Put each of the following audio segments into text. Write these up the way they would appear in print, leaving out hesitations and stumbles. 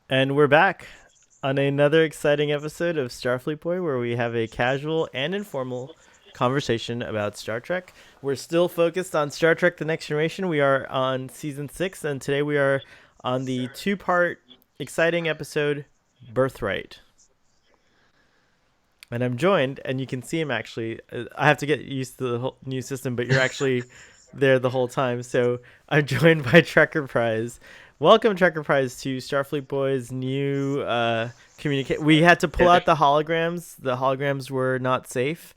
And we're back on another exciting episode of Starfleet Boy where we have a casual and informal conversation about Star Trek. We're still focused on Star Trek The Next Generation. We are on season 6, and today we are on the two-part exciting episode Birthright. And I'm joined, and you can see him actually. I have to get used to the whole new system, but you're actually there the whole time. So I'm joined by Trekker Prize. Welcome, Trekker Prize, to Starfleet Boys' new communicate. We had to pull out the holograms. The holograms were not safe,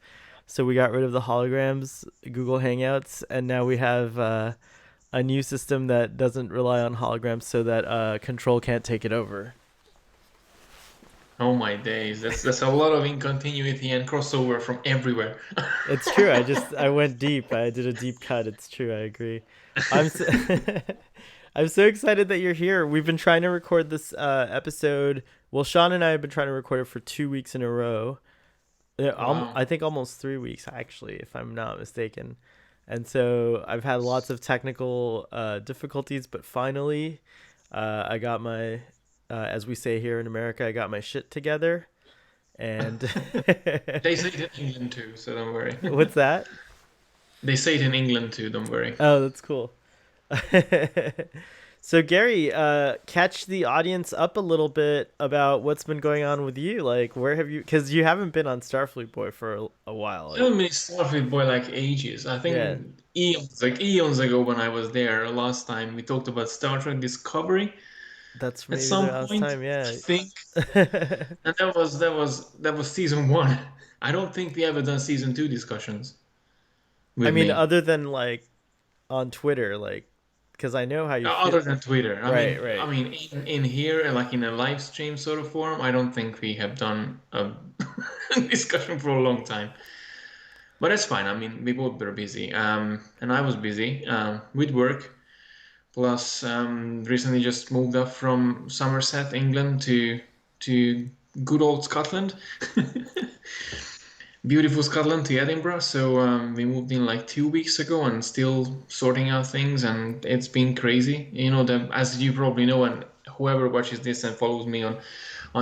so we got rid of the holograms, Google Hangouts, and now we have a new system that doesn't rely on holograms, so that Control can't take it over. Oh my days, that's a lot of incontinuity and crossover from everywhere. It's true. I went deep. I did a deep cut. It's true. I agree. I'm so, I'm so excited that you're here. We've been trying to record this episode. Well, Sean and I have been trying to record it for 2 weeks in a row. Wow. I think almost 3 weeks actually, if I'm not mistaken. And so I've had lots of technical difficulties, but finally, I got my, as we say here in America, I got my shit together. And They say it in England too, so don't worry. what's that? They say it in England too, don't worry. Oh, that's cool. So Gary, catch the audience up a little bit about what's been going on with you. Like, where have you? Because you haven't been on Starfleet Boy for a while. I haven't been Starfleet boy like ages. I Yeah, think eons ago when I was there last time, we talked about Star Trek Discovery that's at maybe the some last point, time. I Yeah. think. And that was season one. I don't think we ever done season two discussions I with mean, me. other than like on Twitter, like, because I know how you feel. Other than Twitter, I Right, mean, I right. mean, in here, like in a live stream sort of form, I don't think we have done a discussion for a long time. But that's fine. I mean, we both were busy, and I was busy with work. Plus, recently just moved up from Somerset, England, to good old Scotland. Beautiful Scotland to Edinburgh. So we moved in like 2 weeks ago and still sorting out things, and it's been crazy. As you probably know, and whoever watches this and follows me on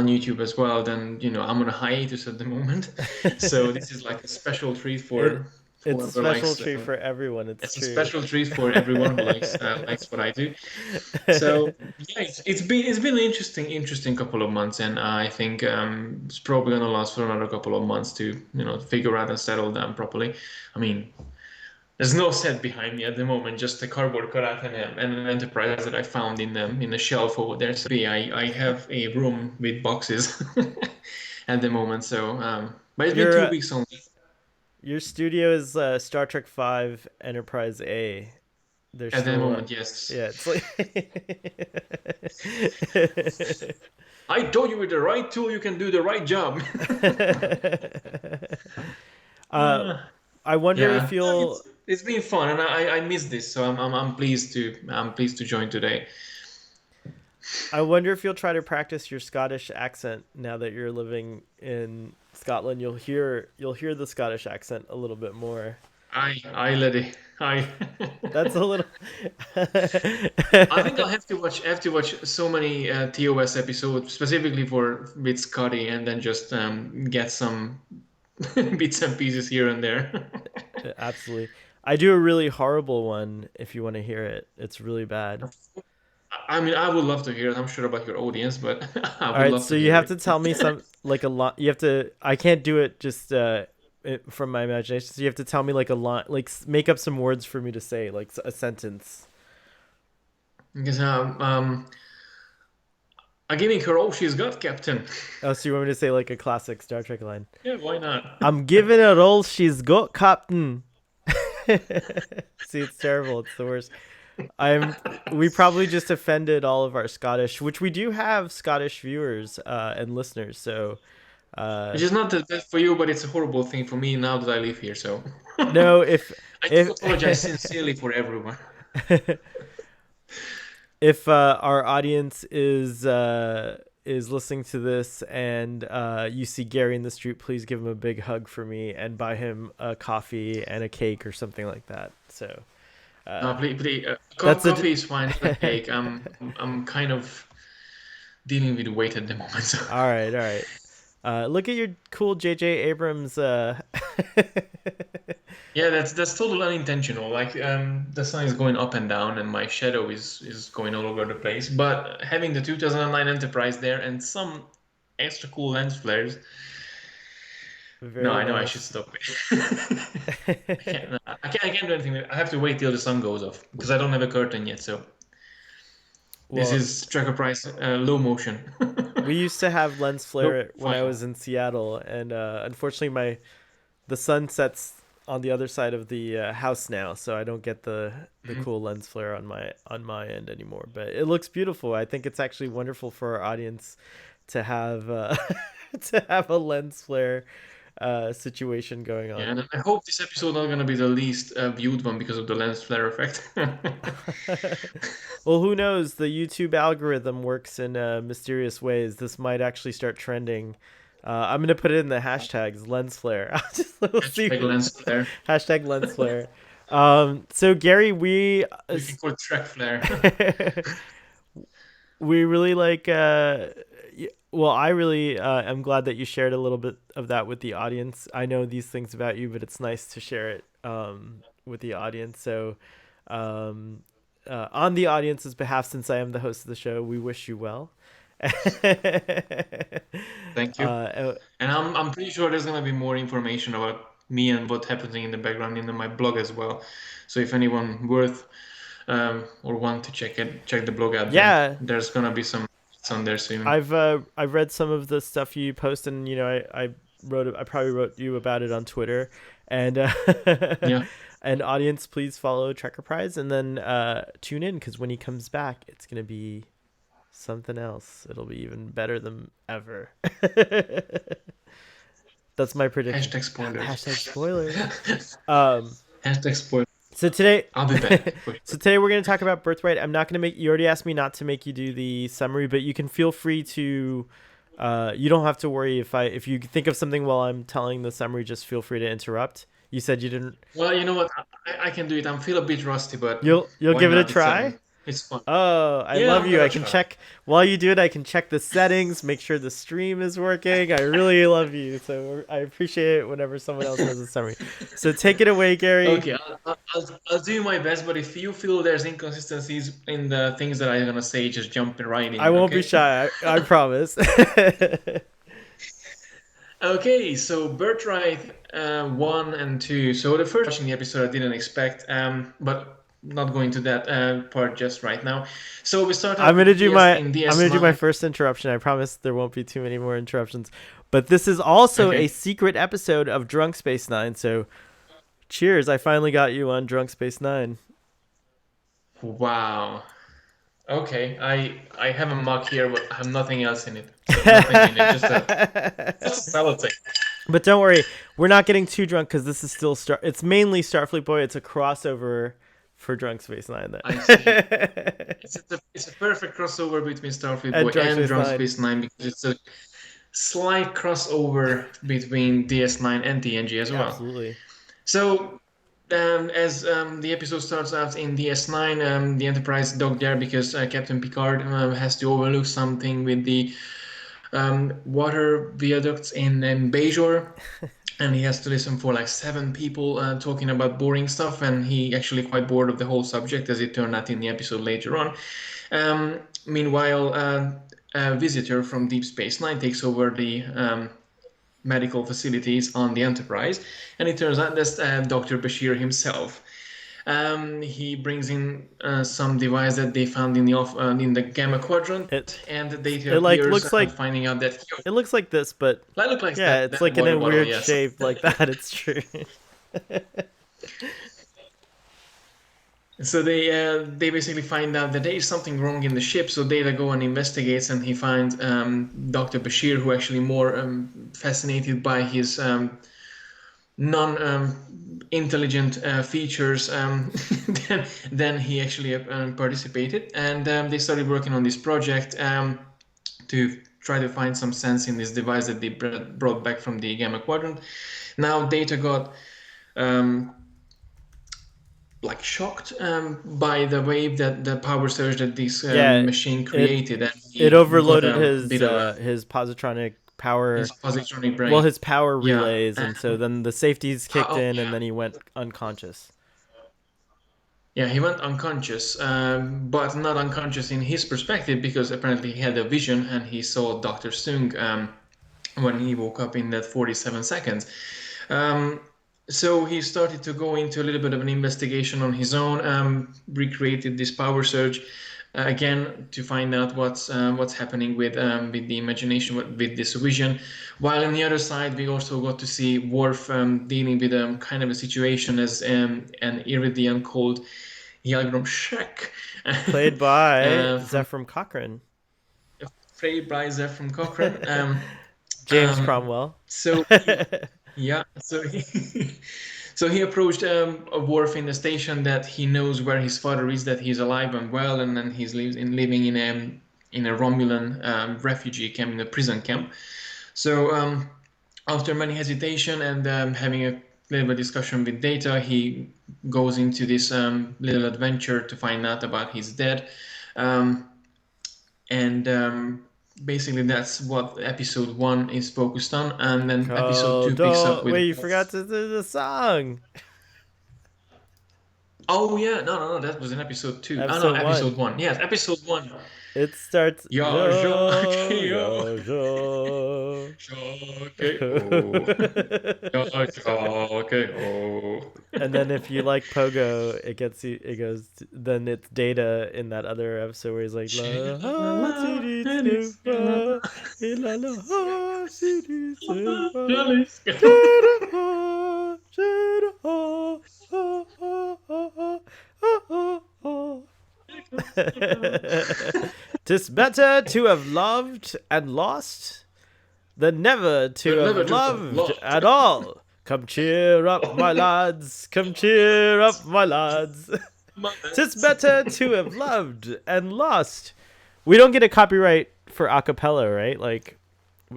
YouTube as well, then I'm on a hiatus at the moment. So this is like a special treat it for it's a whoever special likes. treat for everyone. It's It's a true. special treat for everyone who likes what I do. So yeah, it's been an interesting couple of months, and I think it's probably gonna last for another couple of months to figure out and settle down properly. I mean, there's no set behind me at the moment, just a cardboard cutout and an Enterprise that I found in the shelf over there. So yeah, I have a room with boxes at the moment. So but it's been Your two uh, weeks only your studio is Star Trek Five Enterprise A. They're at the still moment. Yes, yeah, it's like I told you with the right tool, you can do the right job. uh I wonder if Yeah, no, you'll it's been fun, and I miss this, so I'm pleased to join today. try to practice your Scottish accent now that you're living in Scotland. You'll hear the Scottish accent a little bit more. I let it. I That's a little I think I'll have to watch so many TOS episodes specifically for with Scotty, and then just get some bits and pieces here and there. absolutely. I do a really horrible one if you want to hear it. It's really bad. I mean, I would love to hear it. I'm sure about your audience, but I All would right, love so to you hear have it. to tell me some like a lot. You have to. I can't do it just from my imagination. So you have to tell me like a line, like make up some words for me to say, like a sentence. Because I'm giving her all she's got, Captain. Oh, so you want me to say like a classic Star Trek line? Yeah, why not? I'm giving her all she's got, Captain. See, it's terrible. It's the worst. I'm. We probably just offended all of our Scottish, which we do have Scottish viewers and listeners. So, uh, Which is not the best for you, but it's a horrible thing for me now that I live here. So no, I do if apologize sincerely for everyone. if our audience is listening to this and you see Gary in the street, please give him a big hug for me and buy him a coffee and a cake or something like that. So No, uh, please, that's a coffee is fine, not a cake. I'm kind of dealing with weight at the moment. So All right, all right. Look at your cool J.J. Abrams. yeah, that's totally unintentional. Like the sun is going up and down, and my shadow is going all over the place. But having the 2009 Enterprise there and some extra cool lens flares. No, Very I know I should nice. stop it. I can't do anything. I have to wait till the sun goes off because I don't have a curtain yet. So this Well, is Tracker Price low motion. we used to have lens Nope, flare when I final. was in Seattle, and unfortunately, the sun sets on the other side of the house now, so I don't get the Mhm. cool lens flare on my end anymore. But it looks beautiful. I think it's actually wonderful for our audience to have to have a lens flare situation going Yeah, on. and I hope this episode not gonna be the least viewed one because of the lens flare effect. Well, who knows? The YouTube algorithm works in mysterious ways. This might actually start trending. I'm gonna put it in the hashtags lens flare. We'll see. Hashtag lens flare. Hashtag lens flare. So Gary, Looking for track flare. we really like. Well, I really am glad that you shared a little bit of that with the audience. I know these things about you, but it's nice to share it with the audience. So, um, on the audience's behalf, since I am the host of the show, we wish you well. Thank you. uh, And I'm pretty sure there's gonna be more information about me and what's happening in the background in my blog as well. So if anyone worth or want to check the blog out, then yeah, there's gonna be some it's on there soon. I've read some of the stuff you post, and I probably wrote you about it on Twitter, and Yeah. and audience, please follow Trekker Prize, and then tune in because when he comes back, it's gonna be something else. It'll be even better than ever. That's my prediction. Hashtag spoilers. Hashtag spoilers. Um, Hashtag spoilers. so today, I'll be back for so sure. today we're gonna talk about Birthright. I'm not gonna make. You already asked me not to make you do the summary, but you can feel free to. You don't have to worry if you think of something while I'm telling the summary. Just feel free to interrupt. You said you didn't. Well, you know what? I can do it. I feel a bit rusty, but You'll why give it a not? try. It's fun. Oh, I Yeah, love I'm you. I gonna can try. check while you do it. I can check the settings, make sure the stream is working. I really love you. So I appreciate it whenever someone else does a summary. So take it away, Gary. Okay, I'll do my best, but if you feel there's inconsistencies in the things that I'm gonna say, just jump right I in, won't be okay? shy. I promise. Okay, so Birthright 1 and 2. So the first watching the episode I didn't expect, but not going to that part just right now. So we start I'm out gonna with do DS my in I'm gonna do my DS9. first interruption. I promise there won't be too many more interruptions. But this is also a Okay. secret episode of Drunk Space Nine. So cheers! I finally got you on Drunk Space Nine. Wow. Okay, I have a mug here, but I have nothing else in it. So nothing in it, just a salad thing. But don't worry, we're not getting too drunk because this is still Star. It's mainly Starfleet Boy. It's a crossover for Drunk Space Nine. I see. Then It's a perfect crossover between Starfleet and Boy Drunk and Space Drone Nine. Space Nine because it's a slight crossover between DS9 and TNG as well. Absolutely. So, as the episode starts out in DS9, the Enterprise docked there because Captain Picard has to overlook something with the water viaducts in Bajor. And he has to listen for like 7 people talking about boring stuff, and he actually quite bored of the whole subject, as it turned out in the episode later on. Meanwhile, a visitor from Deep Space Nine takes over the medical facilities on the Enterprise, and it turns out that's Dr. Bashir himself. He brings in some device that they found in the Gamma Quadrant, It and the data it like appears, looks like finding out that it looks like this, but I look like yeah, it's that like in water a bottle, weird yes. shape like that. It's true. So they basically find out that there is something wrong in the ship. So Data go and investigates, and he finds Dr. Bashir, who actually more fascinated by his non-intelligent features than he actually participated. And they started working on this project to try to find some sense in this device that they brought back from the Gamma Quadrant. Now Data got like shocked by the wave that the power surge that this Yeah, machine it created, and it he got overloaded a bit of a his positronic power, his positronic well, brain. his power Yeah, relays, and so then the safeties kicked oh in, and yeah, then he went unconscious. yeah. He went unconscious, but not unconscious in his perspective because apparently he had a vision and he saw Doctor Sung when he woke up in that 47 seconds. Um, so he started to go into a little bit of an investigation on his own, recreated this power surge again to find out what's happening with the imagination, with this vision. While on the other side, we also got to see Worf dealing with kind of a situation as an Iridian called Yalgrom Shek, Played by from Zephram Cochrane, Frey Bryzer from Cochrane. James Cromwell. So yeah, so he so he approached a Worf in the station that he knows where his father is, that he's alive and well, and then he's living in a Romulan refugee camp, in a prison camp. So after many hesitation and having a little bit of discussion with Data, he goes into this little adventure to find out about his dad. Um, and basically that's what episode 1 is focused on, and then episode 2 Called picks up with Wait, you forgot to do the song. oh yeah, no, that was in episode 2. Oh no, Episode episode one. 1, yes, episode 1. It starts Yo, Jo yo, Jo Jo. okay, oh. Okay, oh. And then if you like Pogo, it gets you. It goes. Then it's Data in that other episode where he's like la ha si di tsu ha la la ha si di tsu ha Data ha Data ha ha ha ha ha ha. 'Tis better to have loved and lost than never to But have never to have loved loved. at all. Come cheer up, my lads. Come cheer up, my lads. 'Tis better to have loved and lost. We don't get a copyright for acapella, right? Like,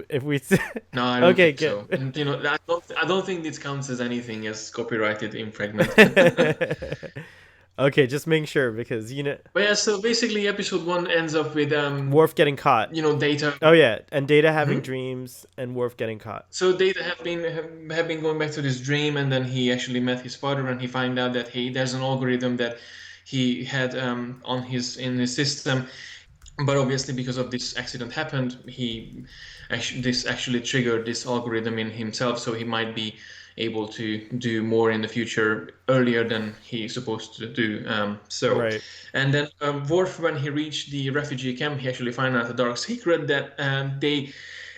if we. No, I don't Okay, think good. so. And I don't think this counts as anything as copyrighted in fragment. Okay, just making sure because But yeah, so basically episode 1 ends up with Worf getting caught. Data. Oh yeah, and Data having Hmm? dreams and Worf getting caught. So Data have been going back to this dream, and then he actually met his father, and he find out that there's an algorithm that he had on in his system, but obviously because of this accident happened, this actually triggered this algorithm in himself, so he might be able to do more in the future earlier than he's supposed to do. Right. And then Worf, when he reached the refugee camp, he actually found out a dark secret that they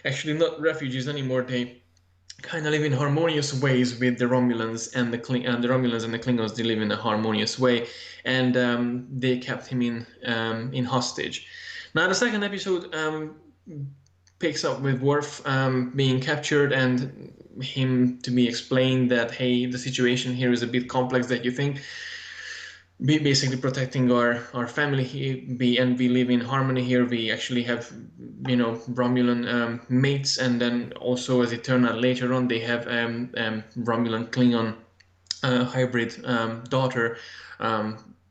actually not refugees anymore. They kind of live in harmonious ways with the Romulans and the Romulans and the Klingons. They live in a harmonious way, and they kept him in hostage. Now the second episode picks up with Worf being captured and him to be explained that hey, the situation here is a bit complex that you think. We basically protecting our family here, we live in harmony here. We actually have Romulan mates, and then also as it turned out later on, they have Romulan Klingon hybrid daughter,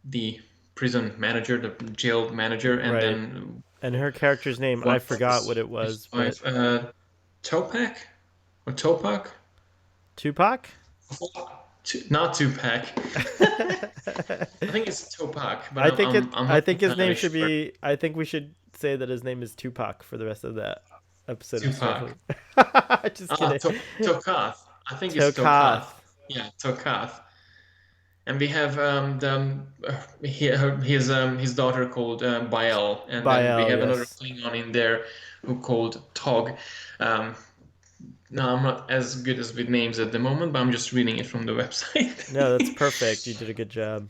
the prison manager, the jail manager, and Right. then And her character's name, I what forgot what was it his was, but wife, Topak or Topak? Tupac? Not Tupac. I think it's Topak, but I'm I not think his name entirely should sure. be I think we should say that his name is Tupac for the rest of that episode of Tupac. Starfleet. Just Ah, kidding. Tokath. I think it's Tokath. Tokath. Yeah, Tokath. And we have his daughter called Bael, and then we Bael, have another yes. Klingon in there who called Tog. Um, no, I'm not as good as with names at the moment, but I'm just reading it from the website. No, that's perfect. You did a good job.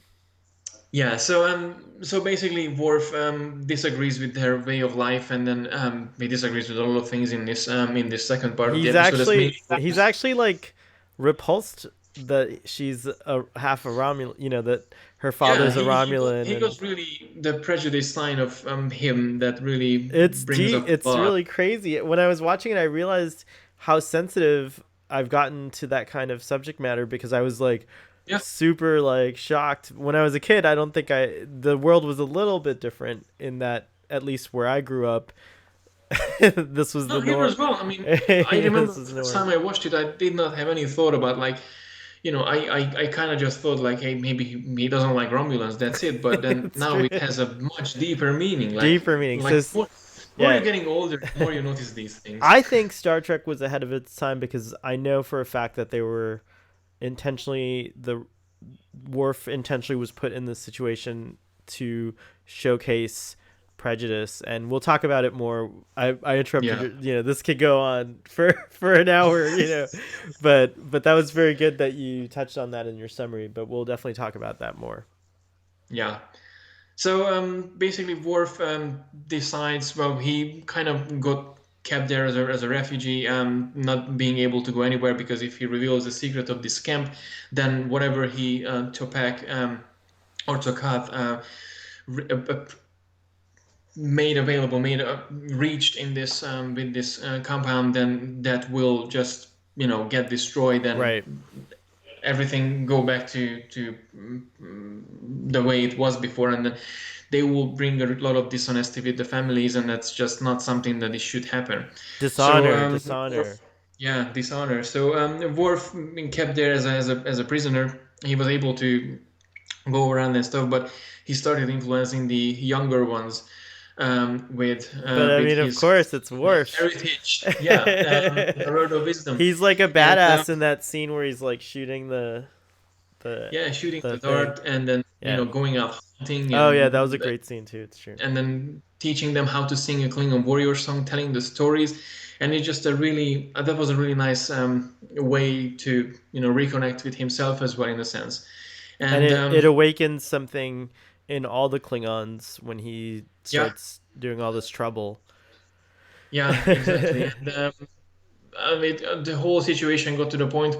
Yeah, so basically Worf disagrees with her way of life, and then he disagrees with a lot of things in this second part of the episode. That's mainly He's actually like repulsed that she's a half a Romulan, that her yeah, father's a Romulan, he and got really the prejudice sign of him that really it's brings deep. up a It's lot. really crazy. When I was watching it, I realized how sensitive I've gotten to that kind of subject matter because I was like, Yeah. super like shocked when I was a kid. I don't think the world was a little bit different in that, at least where I grew up. This was No, the here norm. as well. I mean, I remember This the was first time norm. I watched it, I did not have any thought about like, I kind of just thought like, hey, maybe he doesn't like Romulans. That's it. But then It's now true. it has a much deeper meaning. Deeper meaning. Like more Yeah, you're getting older, the more you notice these things. I think Star Trek was ahead of its time because I know for a fact that they were intentionally the Worf intentionally was put in this situation to showcase prejudice, and we'll talk about it more. I interrupted Yeah, your, this could go on for an hour, but that was very good that you touched on that in your summary, but we'll definitely talk about that more. yeah. So basically, Worf decides. Well, he kind of got kept there as a refugee, not being able to go anywhere because if he reveals the secret of this camp, then whatever he Topak or Tokath made available, made reached in this with this compound, then that will just get destroyed, and Right. everything go back to the way it was before, and then they will bring a lot of dishonesty with the families, and that's just not something that it should happen. So Dishonor, Worf, dishonor. yeah, dishonor. So Worf being kept there as a prisoner, he was able to go around and stuff, but he started influencing the younger ones But I with mean, of his course, it's Worf. heritage. Yeah, a word of wisdom, He's like a and badass in that scene where he's like shooting the yeah, shooting the the thing. dart, and then Yeah. going out hunting, Oh yeah, that was a great scene too. It's true. and then teaching them how to sing a Klingon warrior song, telling the stories, and it's just a really that was a really nice way to reconnect with himself as well in a sense, And and it awakens something in all the Klingons when he yeah, starts doing all this trouble. yeah, exactly, and the whole situation got to the point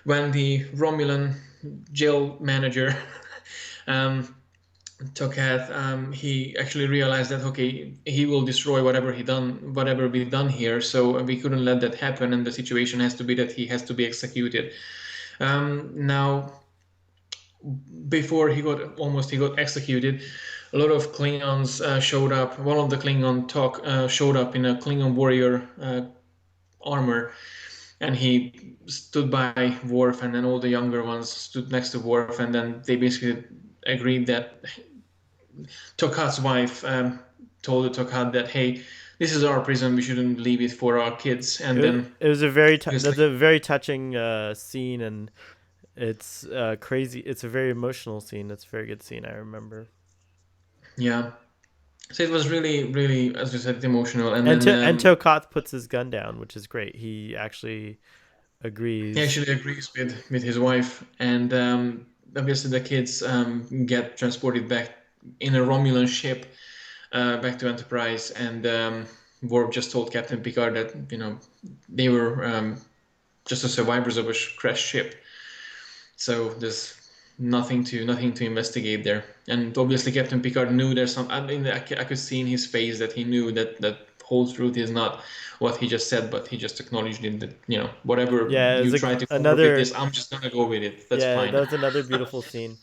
when the Romulan jail manager um, Tokath, he actually realized that okay, he will destroy whatever be done here. So we couldn't let that happen, and the situation has to be that he has to be executed. Now, before he got executed, a lot of Klingons showed up. One of the Klingon talk showed up in a Klingon warrior armor, and he stood by Worf, and then all the younger ones stood next to Worf, and then they basically agreed that Tokat's wife told Tokat that, hey, this is our prison. We shouldn't leave it for our kids. And then It was he was that's like, a very touching scene, and it's crazy. It's a very emotional scene. It's a very good scene. I remember. yeah. So it was really, really, as you said, emotional. And And then Tokoth puts his gun down, which is great. He actually he agrees. actually agrees with his wife. And obviously the kids get transported back in a Romulan ship back to Enterprise. And Worf just told Captain Picard that, they were just the survivors of a crashed ship. So there's nothing to investigate there. And obviously, Captain Picard knew there's some. I mean, I could see in his face that he knew that whole truth is not what he just said, but he just acknowledged it. That whatever Yeah, it was you try to cover with another. this, I'm just gonna go with it. That's Yeah, fine. that was another beautiful scene.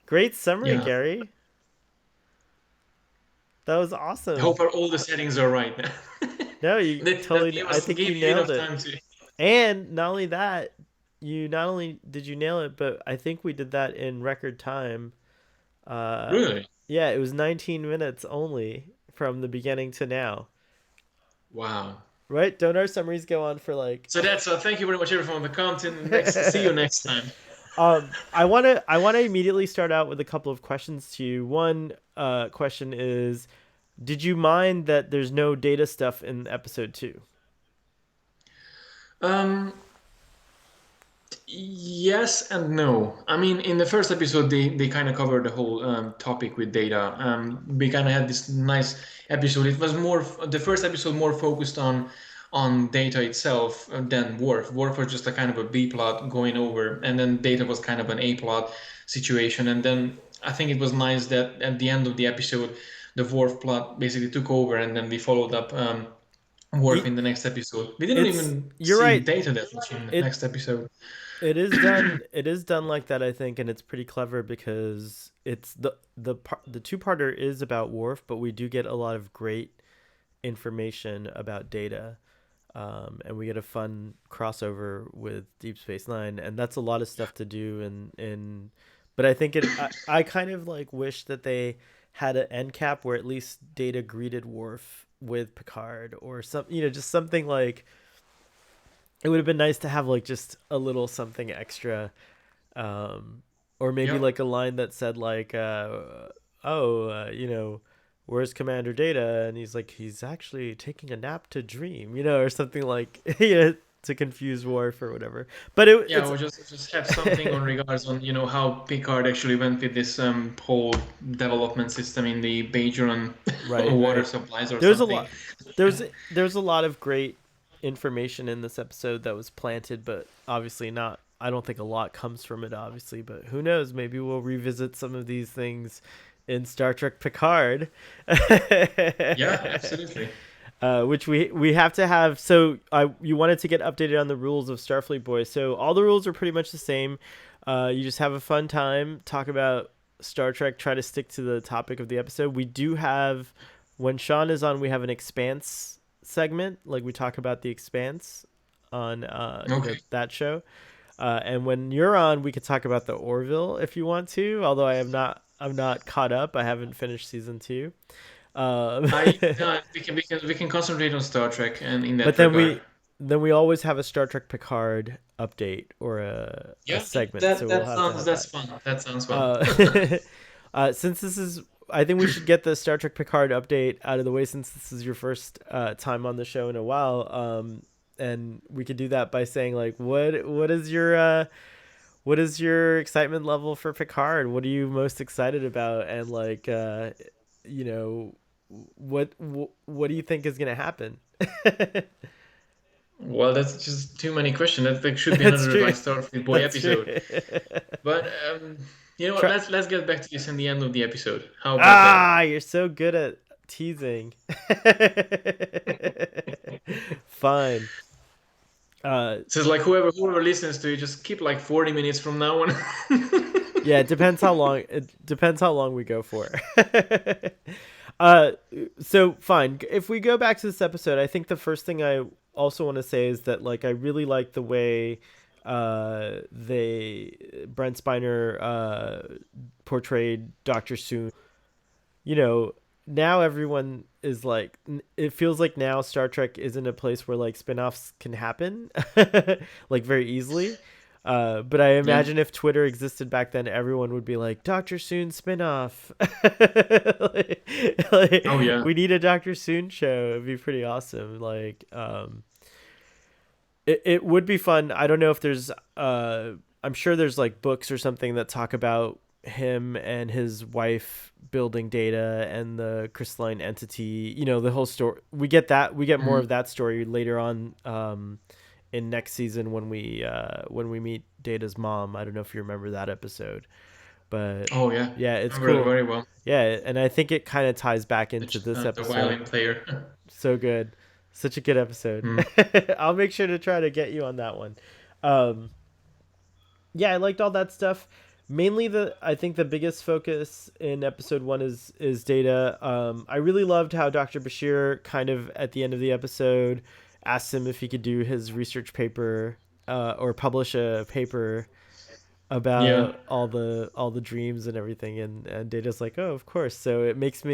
Great summary, Yeah. Gary. That was I awesome. hope all the settings are right. No, you That totally. gave I us think you gave you nailed enough it. time to. And not only that, you not only did you nail it, but I think we did that in record time. Uh, Really? yeah, it was 19 minutes only from the beginning to now. Wow. Right? Don't our summaries go on for like? So that's thank you very much everyone for the content. Next, see you next time. I wanna immediately start out with a couple of questions to you. One question is, did you mind that there's no data stuff in episode two? Um, Yes and no. I mean, in the first episode, they kind of covered the whole topic with data. We kind of had this nice episode. It was the first episode more focused on data itself than Worf. Worf was just a kind of a B plot going over, and then data was kind of an A plot situation. And then I think it was nice that at the end of the episode, the Worf plot basically took over, and then we followed up Worf It, in the next episode. We didn't even you're see right. data that much in the It next episode. It is done like that, I think, and it's pretty clever because it's the two-parter is about Worf, but we do get a lot of great information about Data, and we get a fun crossover with Deep Space Nine, and that's a lot of stuff to do. In but I think I kind of like wish that they had an end cap where at least Data greeted Worf with Picard or some, just something like it would have been nice to have like just a little something extra, um, or maybe Yeah. like a line that said like, "Oh, where's Commander Data?" And he's like, "He's actually taking a nap to dream," or something like, to confuse Worf or whatever. But Yeah, or just have something on regards on how Picard actually went with this whole development system in the Bajoran right, water right. supplies or There's a something. lot. There's a lot of great information in this episode that was planted, but obviously not. I don't think a lot comes from it, obviously, but who knows? Maybe we'll revisit some of these things in Star Trek Picard, Yeah, absolutely. which we have to have. So you wanted to get updated on the rules of Starfleet Boys. So all the rules are pretty much the same. You just have a fun time, talk about Star Trek, try to stick to the topic of the episode. We do have when Sean is on, we have an Expanse segment, like we talk about the Expanse on Okay. that show. And when you're on, we could talk about the Orville if you want to. Although I'm not caught up. I haven't finished season two. Um, I we can concentrate on Star Trek and in but that regard. then we always have a Star Trek Picard update or a Yeah, segment. that So we'll that have to sounds have that. that's fun. That sounds fun. Uh, since this is, I think we should get the Star Trek Picard update out of the way since this is your first time on the show in a while. And we could do that by saying like, what is your excitement level for Picard? What are you most excited about? And like, you know, what do you think is gonna happen? Well, that's just too many questions. That should be That's another true. like Starfleet Boy That's true. episode. But you know what? Try. Let's get back to this in the end of the episode. How about You're so good at teasing. Fine. Uh, So it's like whoever listens to it, just keep like 40 minutes from now on. yeah, it depends how long. It depends how long we go for. uh, so fine. If we go back to this episode, I think the first thing I also want to say is that like I really like the way they Brent Spiner portrayed Dr. Soon. You know, now everyone is like it feels like now Star Trek isn't a place where like spin-offs can happen like very easily. But I Yeah. imagine if Twitter existed back then, everyone would be like, Dr. Soon spinoff. Oh yeah. We need a Dr. Soon show. It'd be pretty awesome. It would be fun. I don't know if there's I'm sure there's like books or something that talk about him and his wife building Data and the crystalline entity, the whole story. We get more Mhm. of that story later on in next season when we meet Data's mom. I don't know if you remember that episode. But Oh yeah. yeah, it's Remember it cool. very well. Yeah, and I think it kind of ties back into It's, this the episode. violin player. So good. Such a good episode. Mm. I'll make sure to try to get you on that one. Um, yeah, I liked all that stuff. Mainly I think the biggest focus in episode one is Data. I really loved how Dr. Bashir kind of at the end of the episode asked him if he could do his research paper or publish a paper Yeah. about all the dreams and everything, and Data's like, oh, of course. So it makes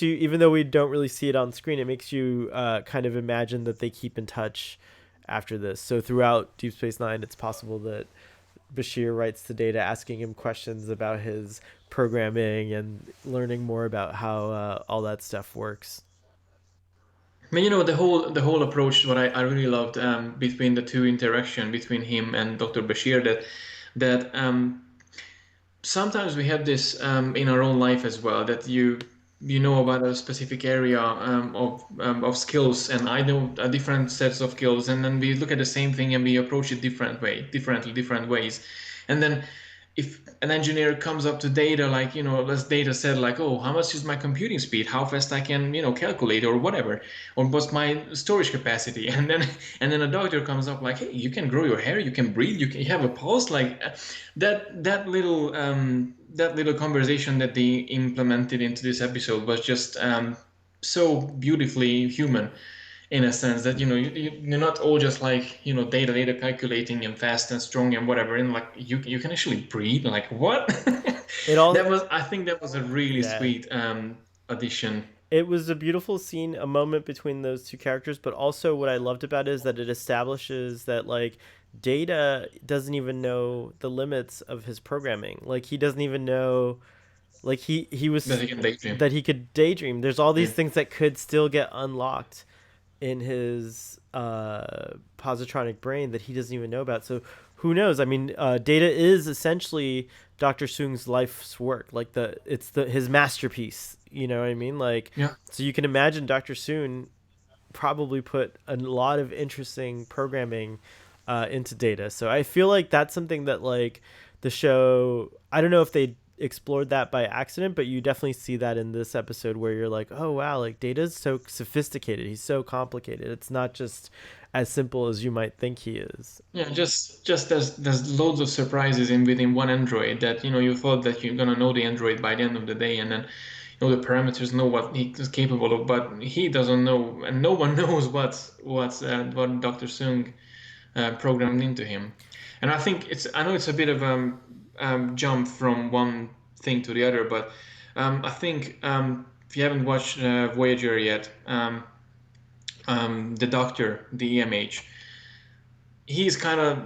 you, even though we don't really see it on screen, it makes you kind of imagine that they keep in touch after this. So throughout Deep Space Nine, it's possible that Bashir writes to Data asking him questions about his programming and learning more about how all that stuff works. I mean, the whole approach, what I really loved between the two interaction between him and Dr. Bashir, that sometimes we have this in our own life as well, that you know about a specific area of skills, and I know a different sets of skills, and then we look at the same thing and we approach it different ways, and then if an engineer comes up to data, like, let's data said like, oh, how much is my computing speed, how fast I can, calculate or whatever, or what's my storage capacity, and then a doctor comes up like, hey, you can grow your hair, you can breathe, you have a pulse, like that little conversation that they implemented into this episode was just so beautifully human, in a sense that you're not all just like data calculating and fast and strong and whatever, and like you can actually breathe, like what. It all, I think that was a really yeah, sweet addition. it was a beautiful scene, a moment between those two characters. But also, what I loved about it is that it establishes that like Data doesn't even know the limits of his programming. Like he doesn't even know, like he That was he can daydream. that he could daydream. There's all these Mm. things that could still get unlocked in his positronic brain that he doesn't even know about. So who knows? I mean, Data is essentially Dr. Soong's life's work. Like it's the his masterpiece. You know what I mean? Like, Yeah. so you can imagine Dr. Soong probably put a lot of interesting programming into Data. So I feel like that's something that like the show. I don't know if they explored that by accident, but you definitely see that in this episode where you're like, oh wow, like Data's so sophisticated. He's so complicated. It's not just as simple as you might think he is. Yeah, just there's loads of surprises in within one Android that you thought that you're gonna know the Android by the end of the day, and then the parameters know what he's capable of, but he doesn't know, and no one knows what Dr. Sung programmed into him. And I know it's a bit of a jump from one thing to the other, but I think if you haven't watched Voyager yet, the Doctor, the EMH, he's kind of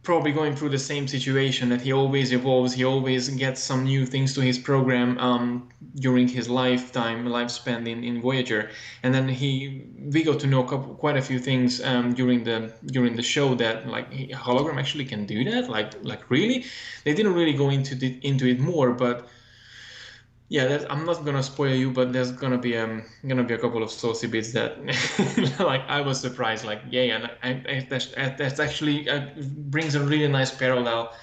probably going through the same situation, that he always evolves, he always gets some new things to his program during his lifespan in Voyager. And then we got to know quite a few things during the show, that like hologram actually can do that, like really. They didn't really go into it more, but yeah, I'm not gonna spoil you, but there's gonna be a couple of saucy bits that like I was surprised, like yeah, and that's actually brings a really nice parallel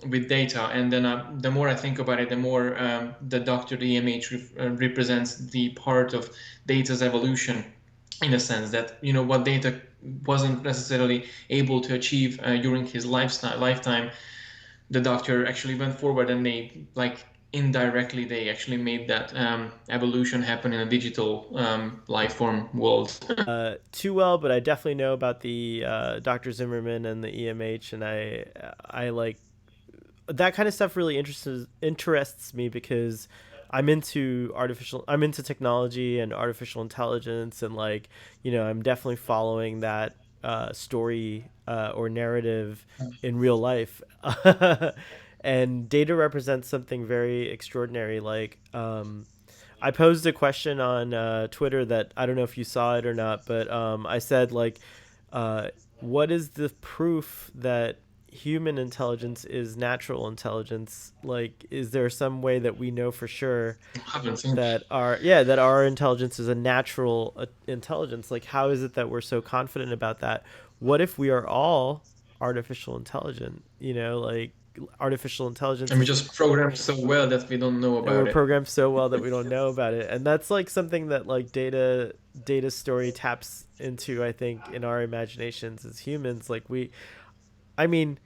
with Data. And then the more I think about it, the more the Doctor, the EMH represents the part of Data's evolution, in a sense that what Data wasn't necessarily able to achieve during his lifetime, the Doctor actually went forward, and they like indirectly they actually made that evolution happen in a digital life form world. Too well, but I definitely know about the Dr. Zimmerman and the EMH, and I like that kind of stuff. Really interests me because I'm into technology and artificial intelligence, and like I'm definitely following that story or narrative in real life. And Data represents something very extraordinary. Like I posed a question on Twitter that I don't know if you saw it or not, but I said like, uh, what is the proof that human intelligence is natural intelligence? Like, is there some way that we know for sure I haven't seen. that our intelligence is a natural intelligence? Like, how is it that we're so confident about that? What if we are all artificial intelligent? Like artificial intelligence And we is, just programmed so well that we don't know and we're about it. programmed so well that we don't know about it. And that's like something that like data story taps into, I think, in our imaginations as humans. Like I mean,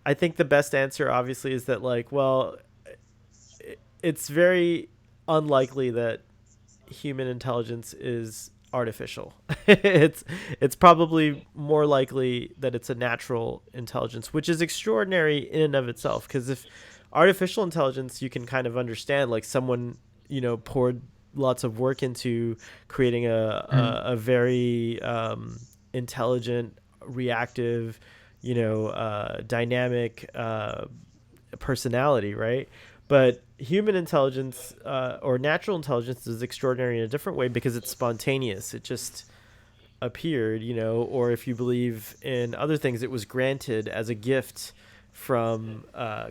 I think the best answer obviously is that like, well, it's very unlikely that human intelligence is artificial. It's probably more likely that it's a natural intelligence, which is extraordinary in and of itself. Because if artificial intelligence, you can kind of understand, like someone poured lots of work into creating Mm. a very intelligent, reactive, dynamic personality, right? But human intelligence or natural intelligence is extraordinary in a different way because it's spontaneous. It just appeared, or if you believe in other things, it was granted as a gift from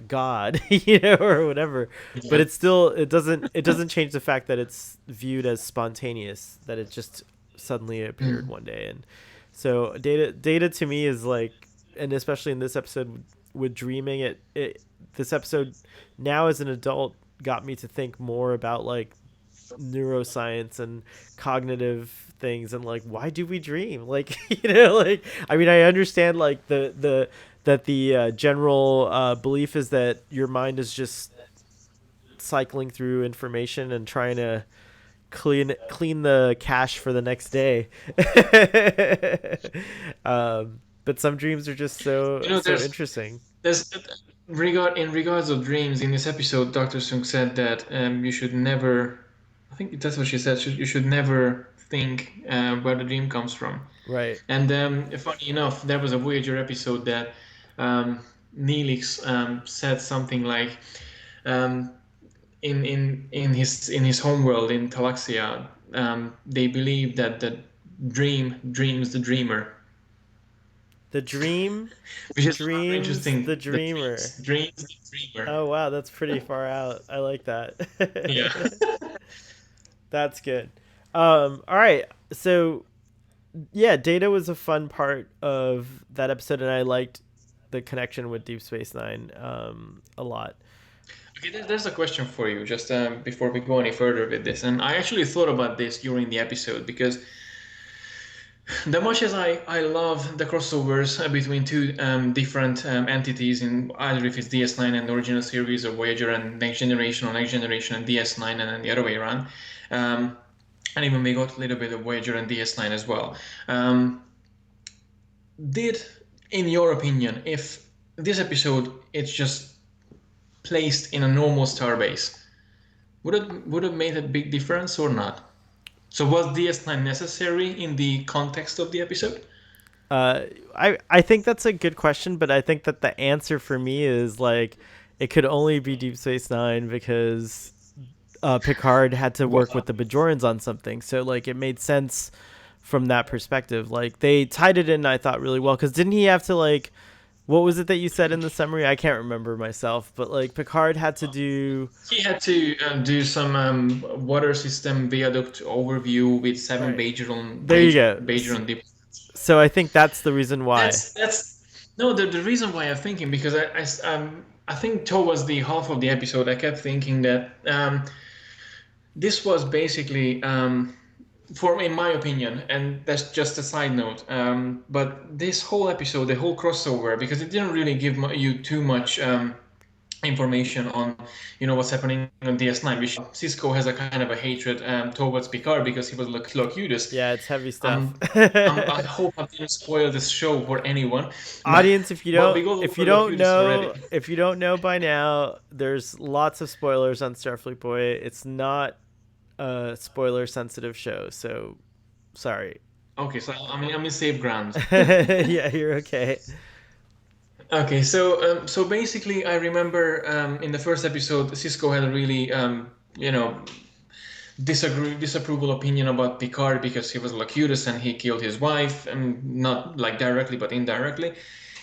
God, or whatever. But Yeah. it doesn't change the fact that it's viewed as spontaneous, that it just suddenly appeared Mm. one day. And so data to me is like, and especially in this episode with dreaming. It this episode now as an adult got me to think more about like neuroscience and cognitive things and like why do we dream, like like I mean I understand like the that the general belief is that your mind is just cycling through information and trying to clean the cache for the next day. But some dreams are just You so know, so interesting. there's in regards of dreams in this episode, Dr. Sung said that you should never. I think that's what she said. You should never think where the dream comes from. Right. And funny enough, there was a Voyager episode that um, Neelix said something like, um, in his homeworld in Talaxia, they believe that the dream dreams the dreamer, The dream which is rather dreams interesting. the The dreamer. dreams the dreamer. Oh wow, that's pretty far out. I like Yeah. that. That's good. All right. So yeah, Data was a fun part of that episode, and I liked the connection with Deep Space Nine a lot. Okay, there's a question for you just before we go any further with this. And I actually thought about this during the episode because the much as I love the crossovers between two different entities in either if it's DS9 and the original series or Voyager and Next Generation or Next Generation and DS9 and then the other way around. Um, and even we got a little bit of Voyager and DS9 as well. Did, in your opinion, if this episode it's just placed in a normal starbase, would it made a big difference or not? So was DS9 necessary in the context of the episode? Uh, I think that's a good question, but I think that the answer for me is like it could only be Deep Space Nine because Picard had to work with Wow. the Bajorans on something, so like it made sense from that perspective. Like they tied it in, I thought really well because didn't he have to like what was it that you said in the summary? I can't remember myself, but like Picard had to do He had to do some water system viaduct overview with seven right. There you go. Bajoran deep. So I think that's the reason why. That's no the reason why I'm thinking because I think towards the half of the episode I kept thinking that this was basically for in my opinion, and that's just a side note. But this whole episode, the whole crossover, because it didn't really give you too much information on, what's happening on DS9. Which Cisco has a kind of a hatred towards Picard because he was Locutus. Yeah, it's heavy stuff. Um, I hope I didn't spoil this show for anyone, but Audience, we got if over you don't Locutus already. know if you don't know by now, there's lots of spoilers on Starfleet Boy. It's not a spoiler sensitive show, so sorry. Okay, so I'm in safe ground. Yeah, you're okay. Okay, so basically, I remember in the first episode, Cisco had a really disapproval opinion about Picard because he was Locutus and he killed his wife, and not like directly but indirectly.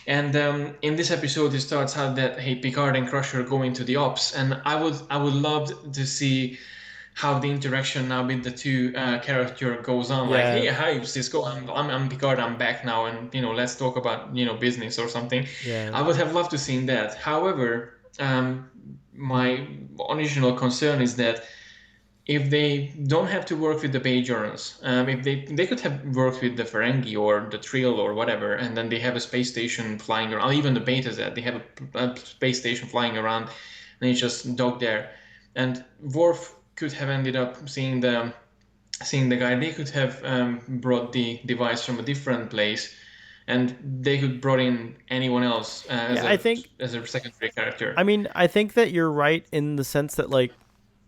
And in this episode, it starts out that hey, Picard and Crusher go into the ops, and I would love to see how the interaction now with the two character goes on. Like, Yeah, hey, hi, Cisco, I'm Picard, I'm back now, and let's talk about business or something. yeah, I would have loved to seen that. However, my original concern is that if they don't have to work with the Bajorans, if they could have worked with the Ferengi or the Trill or whatever, and then they have a space station flying around, even the Beta Z, they have a space station flying around, and it's just docked there. And Worf could have ended up seeing the guy. They could have brought the device from a different place, and they could brought in anyone else yeah. I think. as a secondary character. I mean, I think that you're right in the sense that like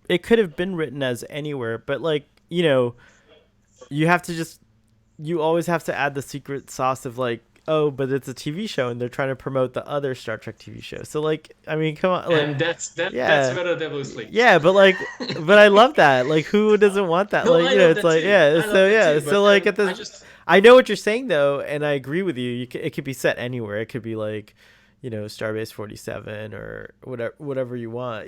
it could have been written as anywhere, but like you have to just you always have to add the secret sauce of like oh, but it's a TV show and they're trying to promote the other Star Trek TV show. So like, I mean, come on, like And that's yeah. where the devil is asleep. Yeah, but I love that. Like, who doesn't want that? No, Like, I love it's that like, too. yeah. I love So that yeah. too. So But like at I this, just I know what you're saying though, and I agree with you. It could be set anywhere. It could be like, Starbase 47 or whatever you want.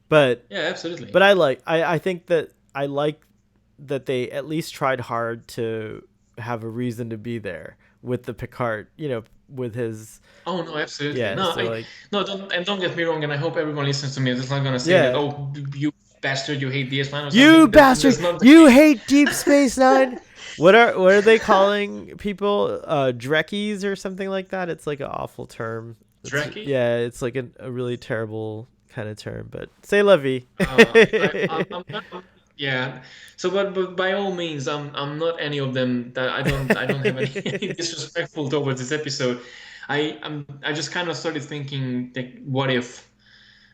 but yeah, absolutely. but I think that I like that they at least tried hard to have a reason to be there with the Picard. with his Oh no, absolutely. yeah. No, So I like no don't get me wrong, and I hope everyone listens to me. It's not gonna say that, yeah, oh, you bastard, you hate DS9 or you something. bastard, That's not the you case. hate Deep Space Nine. What are they calling people? Drekkies or something like that. It's like an awful term. It's Draki? yeah, it's like a really terrible kind of term. But say la vie. I'm not, yeah. So, but by all means, I'm not any of them. That I don't have any, any disrespectful towards this episode. I just kind of started thinking like, what if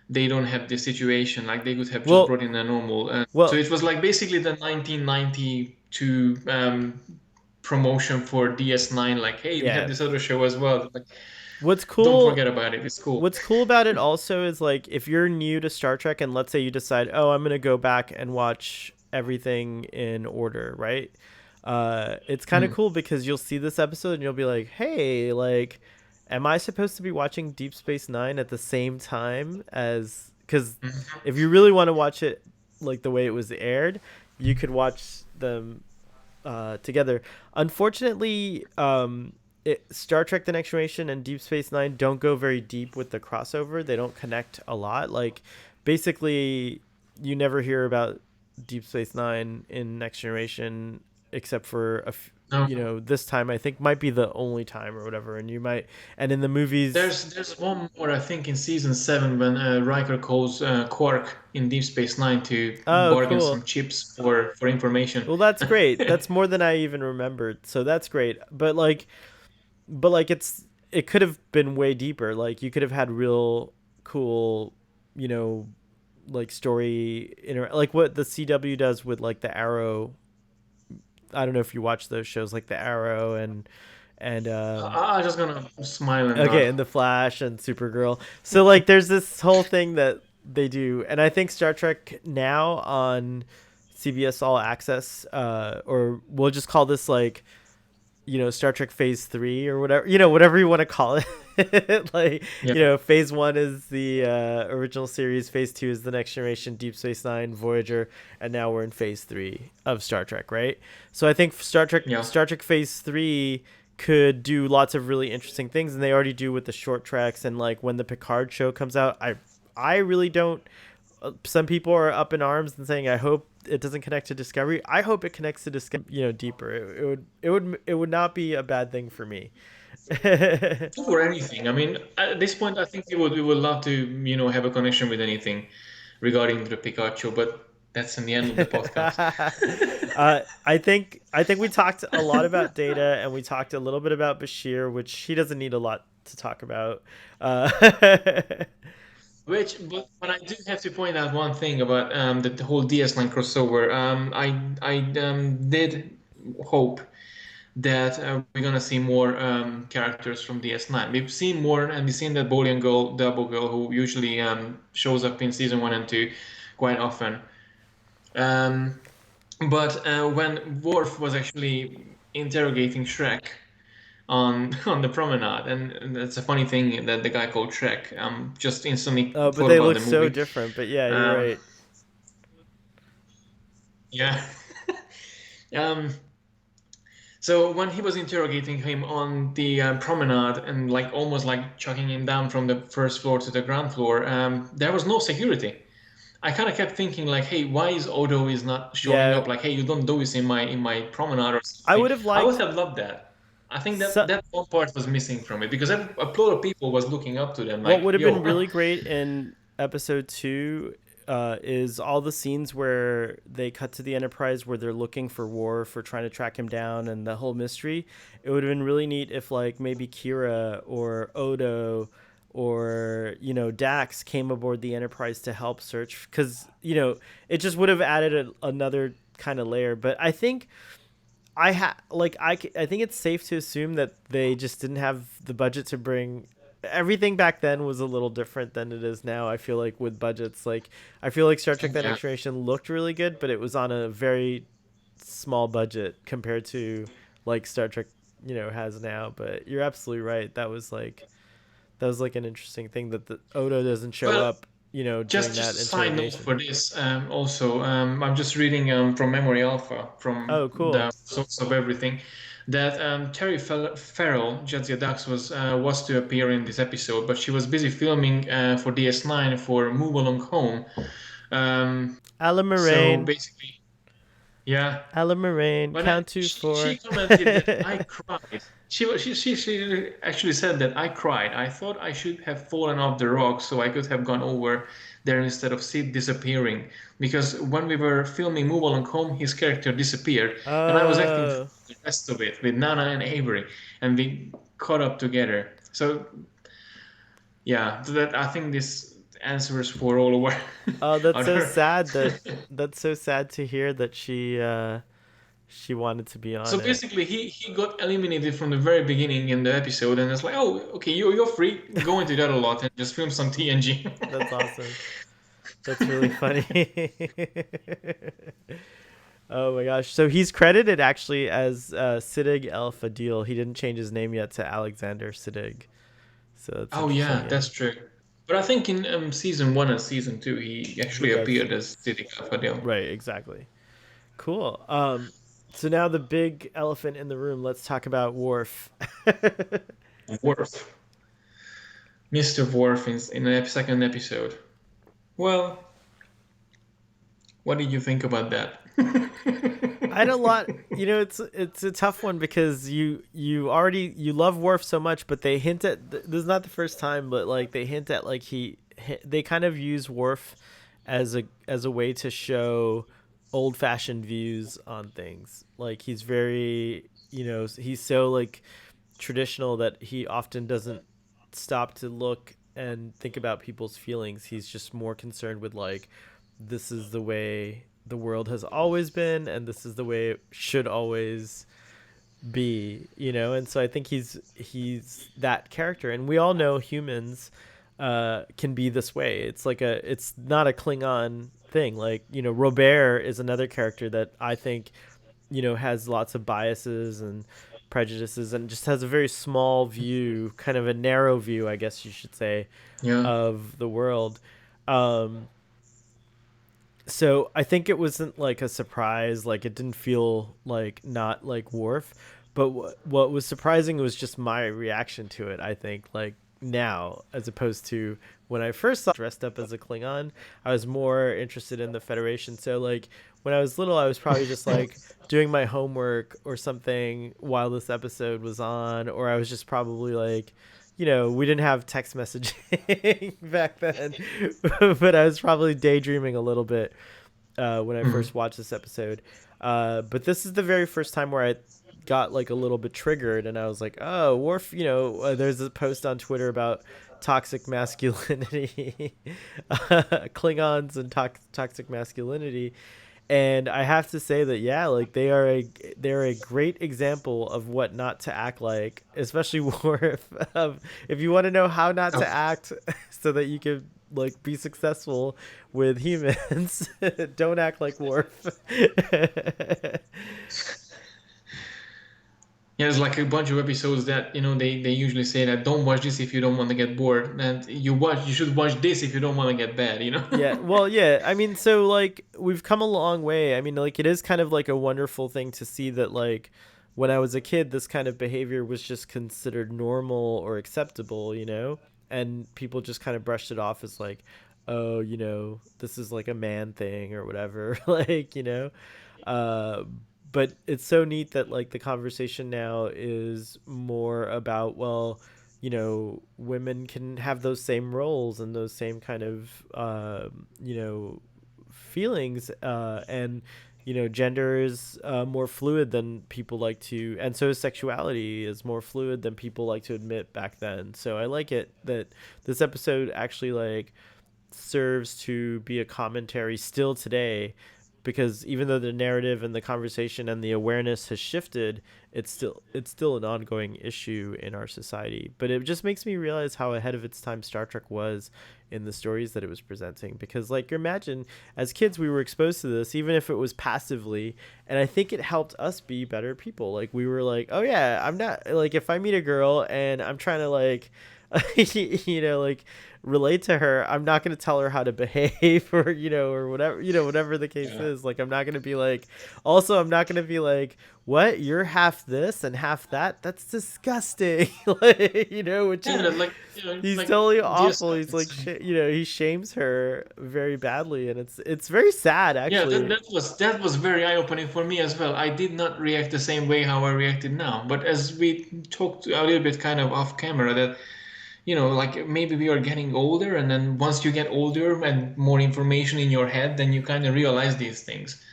they don't have this situation? Like they could have just well, brought in a normal. So well, it was like basically the 1992 promotion for DS9. Like, hey, we have yeah. this other show as well. Like, What's don't cool forget about it. It's cool. What's cool about it also is like if you're new to Star Trek and let's say you decide, oh, I'm gonna go back and watch everything in order, right? It's kind of Mm. cool because you'll see this episode and you'll be like, hey, like, am I supposed to be watching Deep Space Nine at the same time as? Because Mhm. if you really want to watch it like the way it was aired, you could watch them together. Unfortunately, Star Trek: The Next Generation and Deep Space Nine don't go very deep with the crossover. They don't connect a lot. Like, basically, you never hear about Deep Space Nine in Next Generation except for No. this time I think might be the only time or whatever. And you might and in the movies. There's one more I think in season 7 when Riker calls Quark in Deep Space Nine to Oh, bargain cool. some chips for information. Well, that's great. That's more than I even remembered. So that's great. But like it could have been way deeper. Like you could have had real cool, you know, like like what the CW does with like the Arrow. I don't know if you watch those shows like the Arrow and I'm just gonna smile and okay, nod. and the Flash and Supergirl. So like there's this whole thing that they do, and I think Star Trek now on CBS All Access, or we'll just call this like Star Trek Phase 3 or whatever, whatever you want to call it. Like, Yeah. Phase 1 is the original series, Phase 2 is the Next Generation, Deep Space Nine, Voyager, and now we're in Phase 3 of Star Trek, right? So I think Yeah. Star Trek Phase 3 could do lots of really interesting things, and they already do with the short tracks. And like when the Picard show comes out, I really don't. Some people are up in arms and saying, "I hope it doesn't connect to Discovery." I hope it connects to Discovery, deeper. It would not be a bad thing for me. For anything. I mean, at this point, I think we would love to have a connection with anything regarding the Pikachu, but that's in the end of the podcast. I think we talked a lot about Data, and we talked a little bit about Bashir, which he doesn't need a lot to talk about. Uh, But I do have to point out one thing about the whole DS9 crossover. I did hope that we're gonna see more characters from DS9. We've seen more, and we've seen that Bolian girl, Double Girl, who usually shows up in season 1 and 2 quite often. Um, but when Worf was actually interrogating Shrek on on the promenade, and that's a funny thing that the guy called Shrek just instantly oh, but thought they about look the so movie. different. But yeah, you're Um, right. yeah. um, So when he was interrogating him on the promenade and like almost like chucking him down from the first floor to the ground floor, there was no security. I kind of kept thinking like, hey, why is Odo is not showing Yeah, up? Like, hey, you don't do this in my promenade or I something. would have I would liked. have loved that. I think that So, that one part was missing from it because a lot of people was looking up to them what like, would have been yo, really great in episode 2 is all the scenes where they cut to the Enterprise where they're looking for Worf for trying to track him down and the whole mystery. It would have been really neat if like maybe Kira or Odo or Dax came aboard the Enterprise to help search because it just would have added another kind of layer. But I think I think it's safe to assume that they just didn't have the budget to bring everything back then was a little different than it is now. I feel like with budgets, like I feel like Star Trek: The yeah. Next Generation looked really good, but it was on a very small budget compared to like Star Trek, has now. But you're absolutely right. That was like an interesting thing that the Odo doesn't show Well, up, during just that a side note interrogation. for this. Also, I'm just reading from Memory Alpha from Oh, cool. the source of everything that Farrell, Jadzia Dax, was to appear in this episode, but she was busy filming for DS9 for Move Along Home. Alan So Moraine. basically, yeah. Alan Moraine. But Count to she four. commented that I cried. She actually said that I cried. I thought I should have fallen off the rock so I could have gone over there instead of Sid disappearing. Because when we were filming Move Along Home, his character disappeared, and I was acting for Oh. the rest of it with Nana and Avery, and we caught up together. So yeah, that I think this answers for all of our Oh, that's so other. sad that's so sad to hear that she wanted to be So on it. basically, he got eliminated from the very beginning in the episode, and it's like, oh, okay, you're free, go into that a lot and just film some TNG. That's awesome. That's really funny. Oh my gosh. So he's credited actually as Siddig El Fadil. He didn't change his name yet to Alexander Siddig. So that's Oh interesting, yeah, yeah. that's true. But I think in season one and season two, he He actually does. appeared as Siddiq Al-Fadil. Right, exactly. Cool. So now the big elephant in the room, let's talk about Worf. Worf, Mr. Worf in the second episode. Well, what did you think about that? I had a lot. It's a tough one because you love Worf so much, but they hint at this is not the first time, but like they hint at like they kind of use Worf as a way to show old fashioned views on things. Like he's very he's so like traditional that he often doesn't stop to look and think about people's feelings. He's just more concerned with like this is the way the world has always been and this is the way it should always be. And so I think he's that character, and we all know humans can be this way. It's not a Klingon thing. Like Robert is another character that I think has lots of biases and prejudices and just has a very small view, kind of a narrow view, I guess you should say, Yeah. of the world. um so I think it wasn't like a surprise. Like it didn't feel like not like Worf, but what was surprising was just my reaction to it. I think like now as opposed to when I first saw dressed up as a Klingon, I was more interested in the Federation. So like when I was little, I was probably just like doing my homework or something while this episode was on, or I was just probably like we didn't have text messaging back then, but I was probably daydreaming a little bit when I Mhm. first watched this episode. But this is the very first time where I got like a little bit triggered, and I was like, "Oh, Worf." There's a post on Twitter about toxic masculinity, Klingons and toxic masculinity, and I have to say that yeah, like they're a great example of what not to act like, especially Worf. If you want to know how not to act, so that you can like be successful with humans, don't act like Worf. Yeah, there's like a bunch of episodes that they usually say that don't watch this if you don't want to get bored, and you should watch this if you don't want to get bad. Yeah, well, yeah. I mean, so like we've come a long way. I mean, like it is kind of like a wonderful thing to see that like when I was a kid, this kind of behavior was just considered normal or acceptable, and people just kind of brushed it off as like, oh, this is like a man thing or whatever, like. Uh, but it's so neat that like the conversation now is more about women can have those same roles and those same kind of feelings, and gender is more fluid than people like to, and so is sexuality is more fluid than people like to admit back then. So I like it that this episode actually like serves to be a commentary still today, because even though the narrative and the conversation and the awareness has shifted, it's still an ongoing issue in our society. But it just makes me realize how ahead of its time Star Trek was in the stories that it was presenting, because like imagine as kids we were exposed to this even if it was passively, and I think it helped us be better people. Like we were like, oh yeah, I'm not like, if I meet a girl and I'm trying to like like relate to her. I'm not going to tell her how to behave or, or whatever, whatever the case Yeah. is. Like, I'm not going to be like, also, I'm not going to be like, what? You're half this and half that? That's disgusting. Like, which Yeah, is, like he's like totally yes, awful. He's like, he shames her very badly. And it's very sad, yeah, actually. that was very eye-opening for me as well. I did not react the same way how I reacted now. But as we talked a little bit kind of off camera, that like maybe we are getting older, and then once you get older and more information in your head, then you kind of realize these things.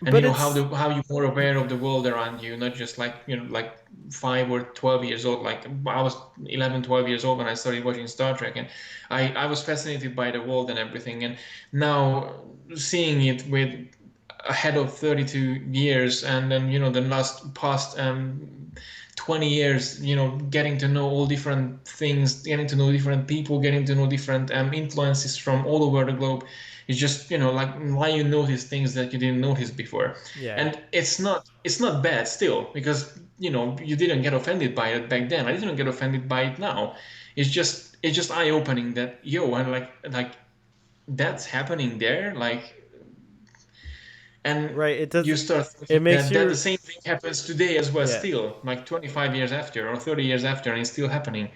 And But it's, how you're more aware of the world around you, not just like like 5 or 12 years old. Like I was 11, 12 years old when I started watching Star Trek, and I was fascinated by the world and everything. And now seeing it with ahead of 32 years, and then the last past 20 years, getting to know all different things, getting to know different people, getting to know different influences from all over the globe. It's just like why you notice things that you didn't notice before. yeah. And it's not bad still, because you didn't get offended by it back then. I didn't get offended by it now. It's just eye opening that and like that's happening there, like. And Right. It you does, start it thinking makes that the you, same thing happens today as well, yeah. still, like 25 years after or 30 years after, and it's still happening.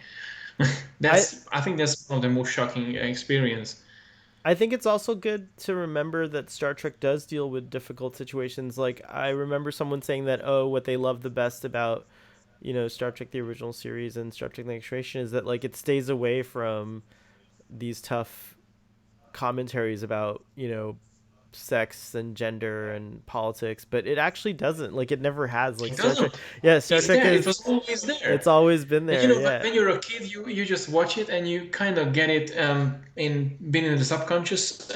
I, I think that's one of the most shocking experience. I think it's also good to remember that Star Trek does deal with difficult situations. Like, I remember someone saying that, oh, what they love the best about, Star Trek the original series and Star Trek the Next Generation is that, like, it stays away from these tough commentaries about, sex and gender and politics, but it actually doesn't. Like, it never has. Like, It Star Trek, doesn't. yeah, Star It's Trek there. It is, was always there. it's always been Like there. Yeah. when you're a kid, you just watch it and you kind of get it been in the subconscious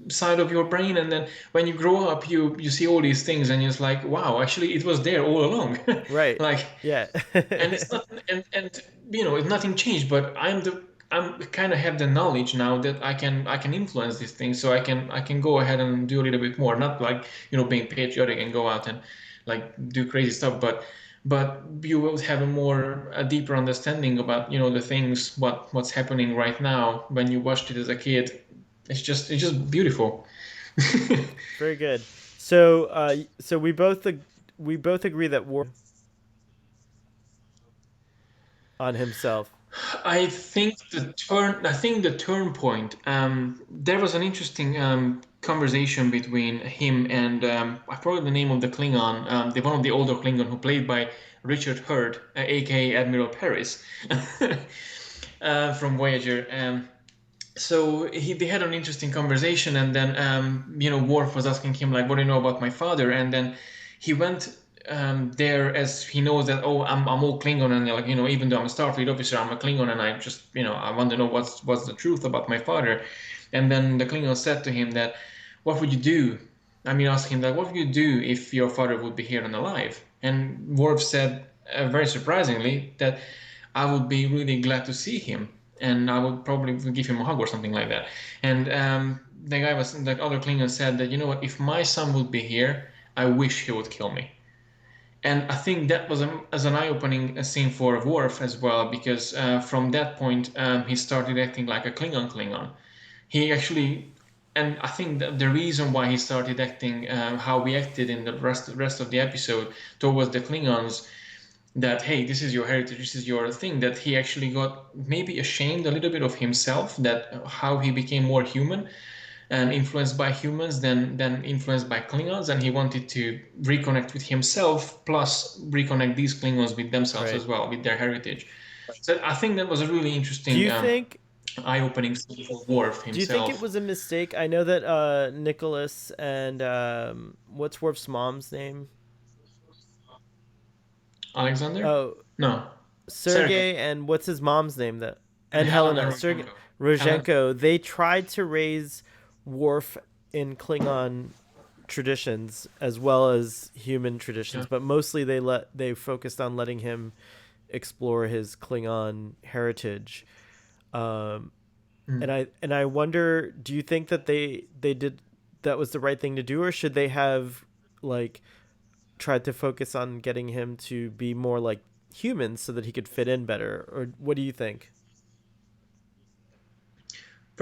side of your brain, and then when you grow up, you see all these things, and you're just like, wow, actually, it was there all along. Right. Like, Yeah. and it's not, and nothing changed, but I'm kind of have the knowledge now that I can influence these things, so I can go ahead and do a little bit more, not like being patriotic and go out and like do crazy stuff, but you will have a deeper understanding about the things what's happening right now. When you watched it as a kid, it's just beautiful. Very good. So, so we both agree that War on himself. I think the turn point. There was an interesting conversation between him and I forgot the name of the Klingon, the one of the older Klingon who played by Richard Hurd, aka Admiral Paris, from Voyager. So they had an interesting conversation, and then Worf was asking him like, "What do you know about my father?" And then he went there, as he knows that, oh, I'm all Klingon, and like even though I'm a Starfleet officer, I'm a Klingon, and I just I want to know what's the truth about my father. And then the Klingon said to him that, "What would you do?" I mean, asked him that, "What would you do if your father would be here and alive?" And Worf said, very surprisingly, that I would be really glad to see him, and I would probably give him a hug or something like that. And the other Klingon said that, what, if my son would be here, I wish he would kill me. And I think that was as an eye-opening scene for Worf as well, because from that point he started acting like a Klingon. He actually, and I think that the reason why he started acting how he acted in the rest of the episode towards the Klingons, that hey, this is your heritage, this is your thing, that he actually got maybe ashamed a little bit of himself, that how he became more human and influenced by humans than influenced by Klingons, and he wanted to reconnect with himself, plus reconnect these Klingons with themselves Right. as well, with their heritage. So I think that was a really Do interesting you think eye-opening scene for Worf do you think it himself. was a mistake? I know that Nicholas and what's Worf's mom's name? Alexander? Oh, No, Sergey Sergey, and what's his mom's name, that, and and Helena Helena, Sergey Rozhenko. Helen. Rozhenko, they tried to raise Worf in Klingon traditions as well as human traditions, Yeah. but mostly they focused on letting him explore his Klingon heritage. Um, and Mm. I wonder, do you think that they did that was the right thing to do, or should they have like tried to focus on getting him to be more like humans so that he could fit in better? Or what do you think?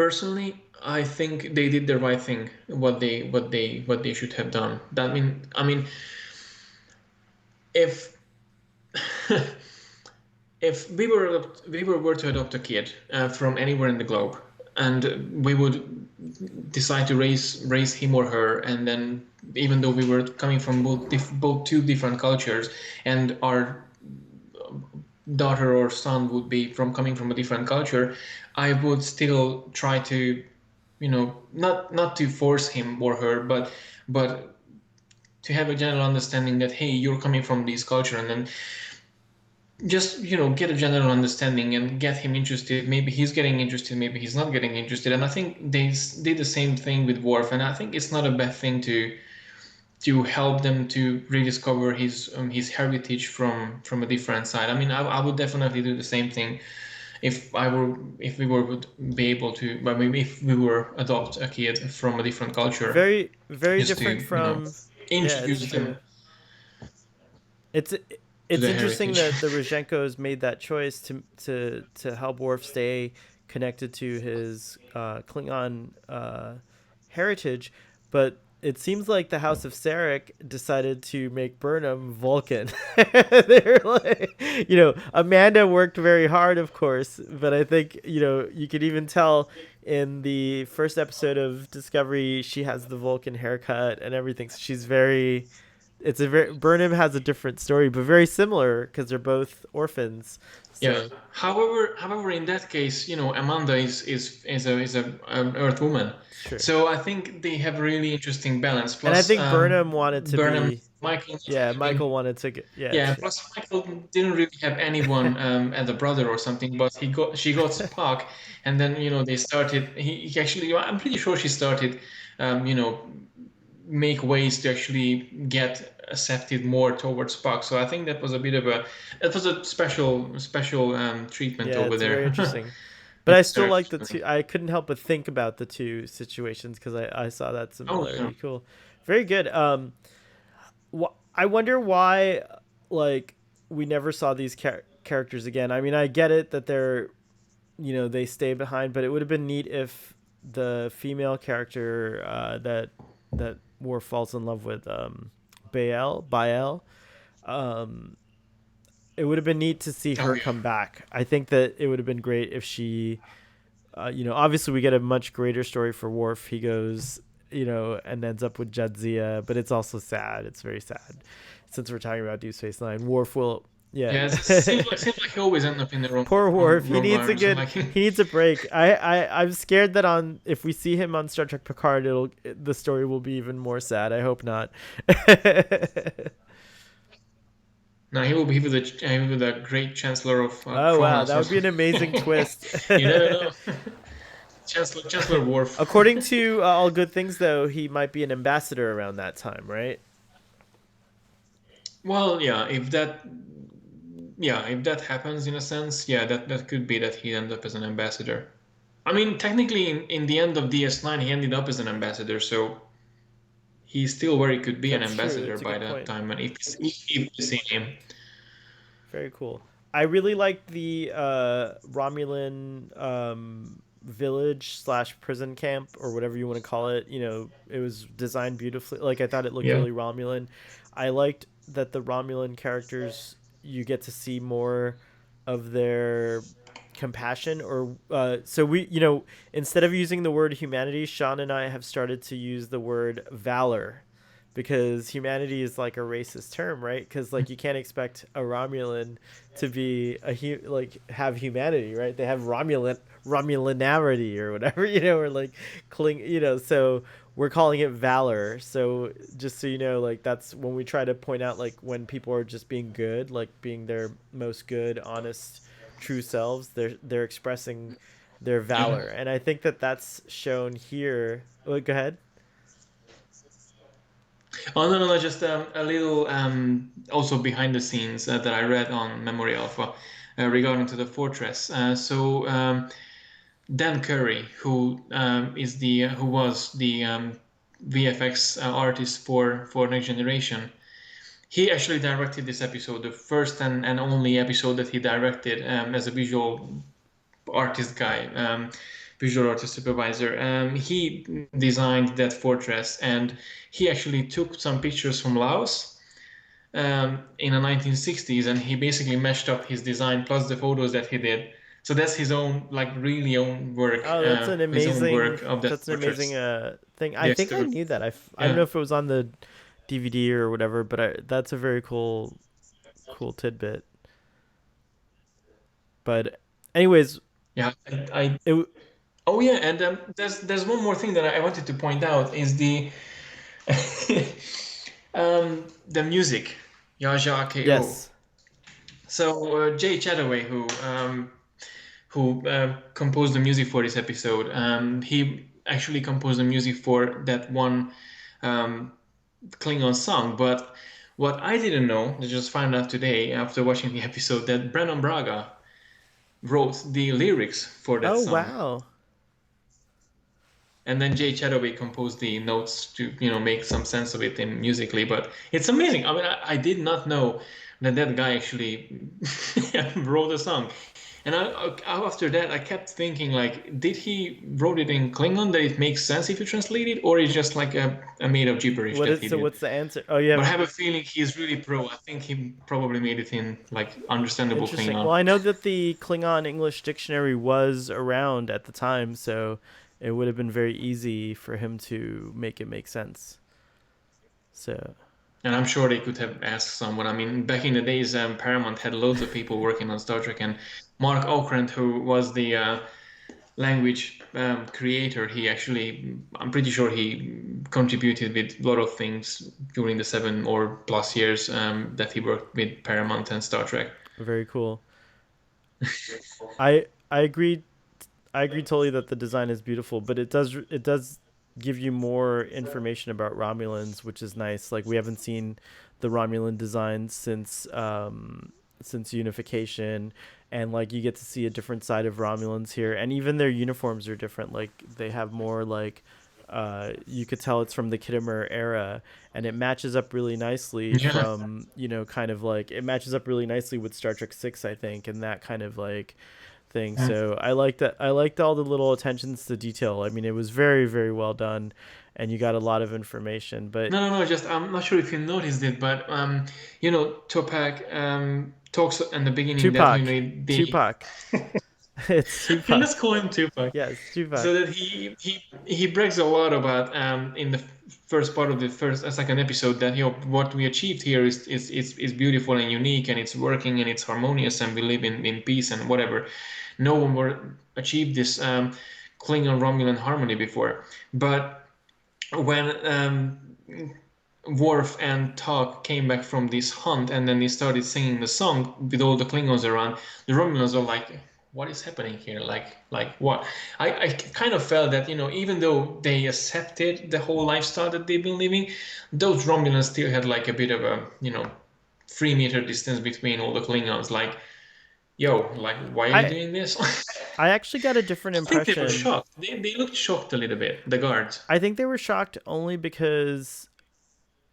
Personally, I think they did the right thing. What they should have done. I mean, if if we were to adopt a kid from anywhere in the globe, and we would decide to raise him or her, and then even though we were coming from both two different cultures, and our daughter or son would be from coming from a different culture, I would still try to, not to force him or her, but to have a general understanding that, hey, you're coming from this culture, and then just get a general understanding and get him interested. Maybe he's getting interested, maybe he's not getting interested. And I think they did the same thing with Worf, and I think it's not a bad thing to help them to rediscover his heritage from a different side. I mean, I would definitely do the same thing if we were would be able to, but maybe if we were adopt a kid from a different culture, Very, very just to different from. Yeah, it's introduce true. them It's to it's the interesting heritage. that the Rozhenkos made that choice to help Worf stay connected to his Klingon heritage, but it seems like the House of Sarek decided to make Burnham Vulcan. They're like, Amanda worked very hard, of course, but I think you could even tell in the first episode of Discovery she has the Vulcan haircut and everything. So she's very it's a very Burnham has a different story, but very similar because they're both orphans. Yeah. So However, in that case, Amanda is a Earth woman, it's true. so I think they have a really interesting balance. And I Plus, think Burnham wanted to Burnham, be, Michael not yeah, having. Michael wanted to get, yeah, Yeah, plus Michael didn't really have anyone as a brother or something, but she got Spock, and then they started. He actually, I'm pretty sure she started, um, you know, make ways to actually get accepted more towards Spock. So I think that was a special treatment yeah, over it's very there. interesting. But In I the still third like the season. two. I couldn't help but think about the two situations because I saw that Oh yeah, similarity. Cool, very good. I wonder why, like, we never saw these characters again. I mean, I get it that they stay behind, but it would have been neat if the female character that Worf falls in love with, Bael, um, it would have been neat to see oh her yeah, come back. I think that it would have been great if she, obviously we get a much greater story for Worf. He goes, and ends up with Jadzia, but it's also sad. It's very sad. Since we're talking about Deep Space Nine, Worf will, yeah. yeah. It seems like he always end up in the wrong Poor wrong, Worf. He wrong needs a arms. good. Like He needs a break. I'm scared that on if we see him on Star Trek Picard, the story will be even more sad. I hope not. now he will be the great Chancellor of Oh wow, Kronos that or would be an amazing something. twist. You never know. Chancellor Worf. According to All Good Things, though, he might be an ambassador around that time, right? Well, yeah, if that happens in a sense, yeah, that could be that he end up as an ambassador. I mean, technically, in the end of DS9, he ended up as an ambassador, so he still where he could be an That's true. ambassador That's a by good that point. time, and if you see him. Very cool. I really liked the Romulan village slash prison camp or whatever you want to call it. It was designed beautifully. Like I thought it looked Yeah, really Romulan. I liked that the Romulan characters you get to see more of their compassion or so we instead of using the word humanity, Sean and I have started to use the word valor because humanity is like a racist term, right? Because like you can't expect a Romulan to be like have humanity, right? They have Romulanarity or whatever, or like cling, So we're calling it valor. So just so you know, like that's when we try to point out like when people are just being good, like being their most good, honest, true selves. They're expressing their yeah. valor, and I think that that's shown here. Oh, go ahead. Oh no, no, no, just a little also behind the scenes that I read on Memory Alpha regarding to the Fortress. So Dan Curry, who was the VFX artist for Next Generation, he actually directed this episode, the first and only episode that he directed as a visual artist guy. visual artist supervisor. He designed that fortress, and he actually took some pictures from Laos in the 1960s, and he basically meshed up his design plus the photos that he did. So that's his own, like, really own work, Oh, his own work of that that's an amazing fortress. thing. I The think I exterior. knew that. I don't Yeah. know if it was on the DVD or whatever, but that's a very cool tidbit. But anyways, Yeah. it Oh yeah, and there's one more thing that I wanted to point out is the music. Yaja Ko. yes, So Jay Chataway, who composed the music for this episode, he actually composed the music for that one um, Klingon song. But what I didn't know, I just found out today after watching the episode, that Brennan Braga wrote the lyrics for that oh song. wow. And then Jay Chataway composed the notes to make some sense of it in musically. But it's amazing. I mean, I did not know that that guy actually wrote a song. And after that, I kept thinking, like, did he wrote it in Klingon that it makes sense if you translate it, or is just like a made up gibberish What that is he so did? what's the answer? Oh, you But I have have a feeling he's really pro. I think he probably made it in like understandable interesting. Well, Klingon. I know that the Klingon English dictionary was around at the time, so it would have been very easy for him to make it make sense. So, And I'm sure they could have asked someone. I mean, back in the days, Paramount had loads of people working on Star Trek, and Mark Okrand, who was the language creator, he actually, I'm pretty sure he contributed with a lot of things during the 7 or plus years that he worked with Paramount and Star Trek. very cool. I agree. I agree totally that the design is beautiful, but it does give you more information about Romulans, which is nice. Like we haven't seen the Romulan designs since unification, and like you get to see a different side of Romulans here, and even their uniforms are different. Like they have more like you could tell it's from the Kittimer era, and it matches up really nicely Yeah. from kind of like it matches up really nicely with Star Trek 6, I think, and that kind of like thing. So I like that. I liked all the little attentions to detail. I mean, it was very well done, and you got a lot of information. But No. Just I'm not sure if you noticed it, but Topak talks in the beginning that Tupac, Tupac, it's let's Tupac. call him Tupac. Yes, So Tupac. that he brags a lot about in the first part of the first second episode that what we achieved here is beautiful and unique, and it's working and it's harmonious, and we live in peace and whatever. No one were achieved this Klingon Romulan harmony before, but when Worf and Talk came back from this hunt, and then they started singing the song with all the Klingons around. The Romulans are like, "What is happening here? Like what?" I kind of felt that even though they accepted the whole lifestyle that they've been living, those Romulans still had like a bit of a 3 meter distance between all the Klingons. Like, yo, like why are you I doing this? I actually got a different I think they were impression. shocked. They looked shocked a little bit. The guards. I think they were shocked only because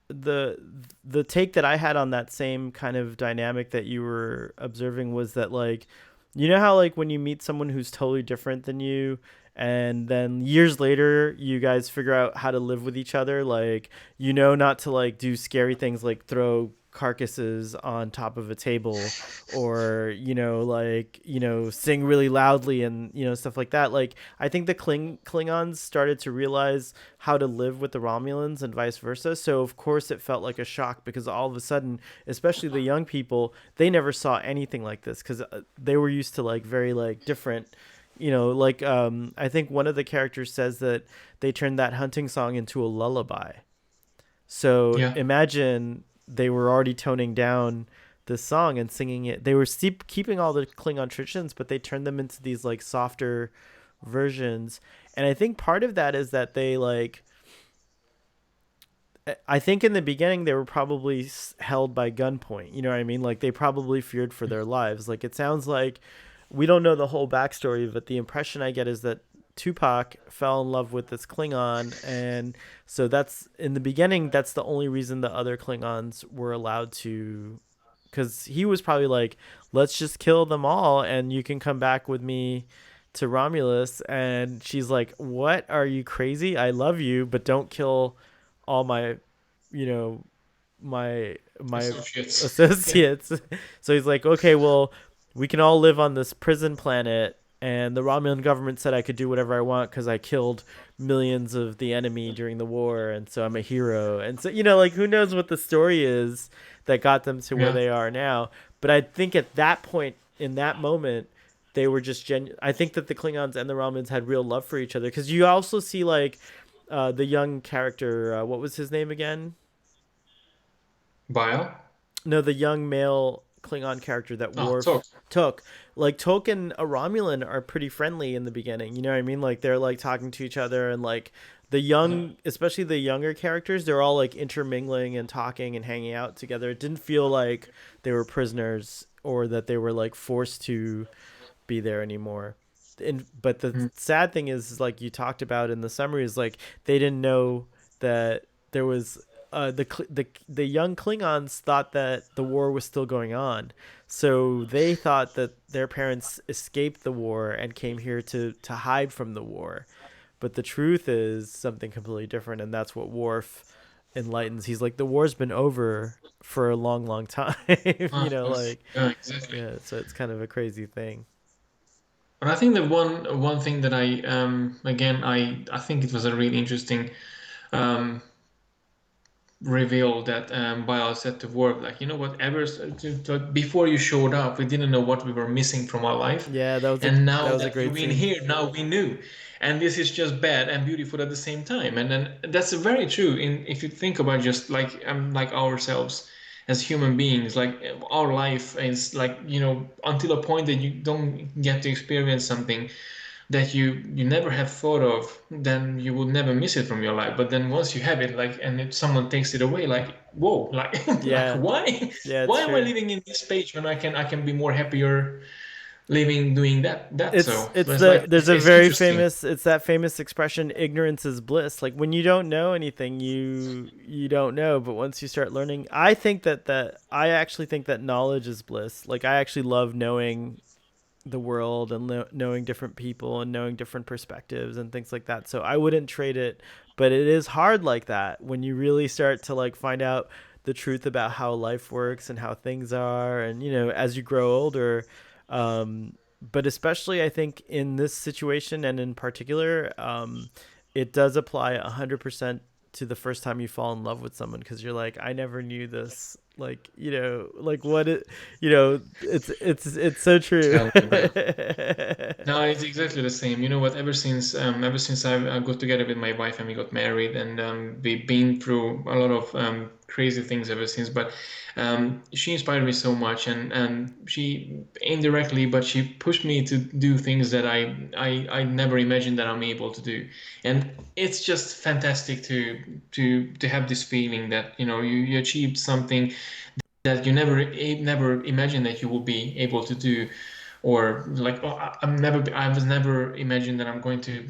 the the take that I had on that same kind of dynamic that you were observing was that like how like when you meet someone who's totally different than you, and then years later you guys figure out how to live with each other, like not to like do scary things like throw carcasses on top of a table, or like sing really loudly and stuff like that. Like I think the Klingons started to realize how to live with the Romulans and vice versa. So of course it felt like a shock because all of a sudden, especially the young people, they never saw anything like this because they were used to like very like different. Like I think one of the characters says that they turned that hunting song into a lullaby. So Yeah. imagine they were already toning down this song and singing it. They were keeping all the Klingon traditions, but they turned them into these like softer versions. And I think part of that is that they like I think in the beginning they were probably held by gunpoint. You know what I mean? Like they probably feared for their lives. Like it sounds like we don't know the whole backstory, but the impression I get is that Tupac fell in love with this Klingon, and so that's in the beginning. That's the only reason the other Klingons were allowed to, because he was probably like, "Let's just kill them all, and you can come back with me to Romulus, and she's like, "What? Are you crazy? I love you, but don't kill all my, you know, my Associates. Yeah. associates." So he's like, "Okay, well, we can all live on this prison planet." And the Romulan government said I could do whatever I want because I killed millions of the enemy during the war, and so I'm a hero. And so, like, who knows what the story is that got them to where Yeah. they are now? But I think at that point, in that moment, they were just I think that the Klingons and the Romulans had real love for each other, because you also see like the young character. What was his name again? Bile. No, the young male Klingon character that Oh, talk. Worf took. Like Toke and a Romulan are pretty friendly in the beginning. You know what I mean? Like they're like talking to each other, and like the Yeah. young, especially the younger characters, they're all like intermingling and talking and hanging out together. It didn't feel like they were prisoners or that they were like forced to be there anymore. But the Mm. sad thing is like you talked about in the summary, is like they didn't know that there was the young Klingons thought that the war was still going on, so they thought that their parents escaped the war and came here to hide from the war. But the truth is something completely different, and that's what Worf enlightens. He's like, the war's been over for a long, long time. Ah, yes. Like, Yeah, exactly. yeah. So it's kind of a crazy thing. But I think the one thing that I again I think it was a really interesting um reveal that Bile said to work, like, you know what, before you showed up, we didn't know what we were missing from our life, Yeah, that was a and that now was a that you've great been scene. here, now we knew, and this is just bad and beautiful at the same time. And then that's very true. In if you think about just like ourselves as human beings, like our life is like, until a point that you don't get to experience something that you never have thought of, then you will never miss it from your life. But then once you have it, like, and if someone takes it away, like, whoa, like, like, Yeah, why yeah, it's why am I true. living in this page when I can be more happier living doing that? it's So it's it's like there's a it's very interesting. famous, it's that famous expression, ignorance is bliss. Like when you don't know anything, you don't know, but once you start learning, I actually think that knowledge is bliss. Like I actually love knowing the world and knowing different people and knowing different perspectives and things like that. So I wouldn't trade it, but it is hard like that when you really start to like find out the truth about how life works and how things are, and as you grow older. But especially I think in this situation and in particular, it does apply 100% to the first time you fall in love with someone, because you're like, I never knew this. Like, like what it, it's so true. Tell me about. No, it's exactly the same. You know what? Ever since I got together with my wife and we got married, and we've been through a lot of crazy things ever since. But she inspired me so much, and she indirectly, but she pushed me to do things that I never imagined that I'm able to do. And it's just fantastic to have this feeling that you achieved something that you never imagined that you will be able to do. Or like, oh, I was never imagined that I'm going to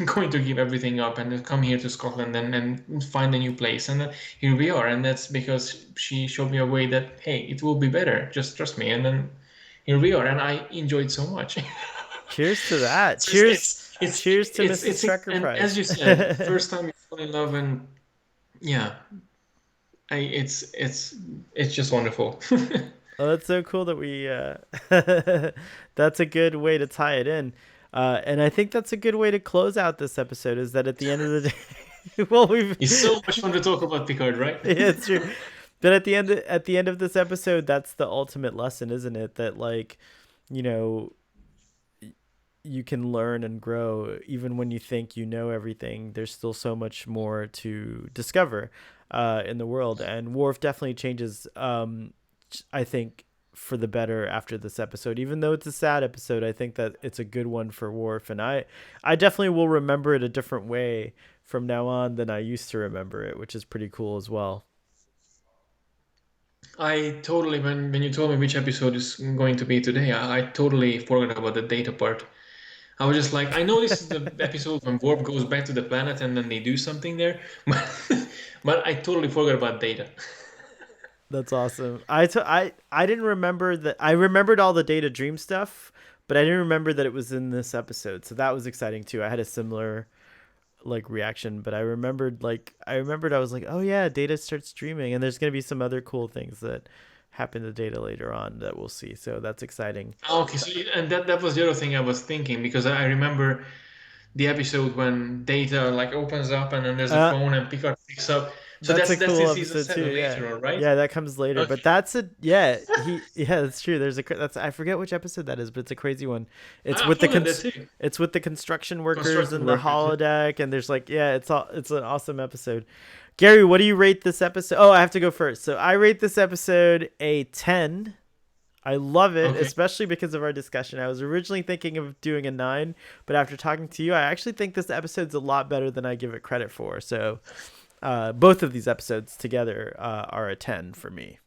going to give everything up and then come here to Scotland and find a new place. And here we are, and that's because she showed me a way that, hey, it will be better, just trust me. And then here we are, and I enjoyed so much. Cheers to that. It's just Cheers. Cheers to Mrs. Trekker and as Price. you said, first time you fall in love, and yeah, I it's just wonderful. Oh, that's so cool that we. That's a good way to tie it in, and I think that's a good way to close out this episode. Is that at the end of the day, well, we've. It's so much fun to talk about Picard, right? Yeah, it's true. But at the end of this episode, that's the ultimate lesson, isn't it? That like, you know, you can learn and grow even when you think you know everything. There's still so much more to discover in the world, and Worf definitely changes. I think for the better after this episode. Even though it's a sad episode, I think that it's a good one for Worf, and I definitely will remember it a different way from now on than I used to remember it, which is pretty cool as well. I totally, when you told me which episode is going to be today, I totally forgot about the data part. I was just like, I know this is the episode when Warp goes back to the planet and then they do something there, but I totally forgot about data. That's awesome. I didn't remember that. I remembered all the Data Dream stuff, but I didn't remember that it was in this episode. So that was exciting too. I had a similar like reaction, but I remembered I was like, oh yeah, Data starts streaming, and there's gonna be some other cool things that happen to Data later on that we'll see. So that's exciting. Okay, so and that was the other thing I was thinking because I remember the episode when Data like opens up and then there's a Uh, phone and Picard picks up. So That's a that's cool in season episode too. seven Yeah, later on, right? yeah, that comes later. Okay. But that's a yeah. Yeah, that's true. That's I forget which episode that is, but it's a crazy one. It's I with the forgot that too. it's with the construction workers Construction and the workers. Yeah. holodeck, and there's like yeah, it's an awesome episode. Gary, what do you rate this episode? Oh, I have to go first. So I rate this episode a 10. I love it, Okay. especially because of our discussion. I was originally thinking of doing a 9, but after talking to you, I actually think this episode's a lot better than I give it credit for. So both of these episodes together are a 10 for me.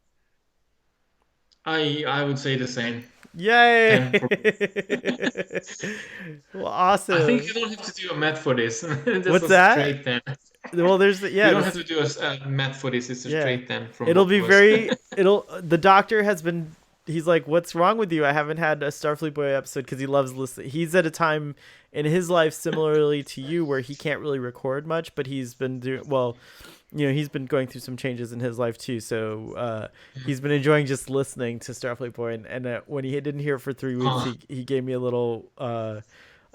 I would say the same. Yay! 10 for me. Well, I think you awesome. don't have to do a math for this. That's What's a that? straight 10. Well, there's You yeah, don't have this to do a math for this. It's a yeah. straight 10 from It'll both be of us. very it'll the doctor has been he's like, "What's wrong with you? I haven't had a Starfleet Boy episode because he loves listening." He's at a time in his life similarly to you where he can't really record much, but he's been doing well, he's been going through some changes in his life too. So he's been enjoying just listening to Starfleet Boy, and when he didn't hear it for 3 weeks, Huh. he gave me a little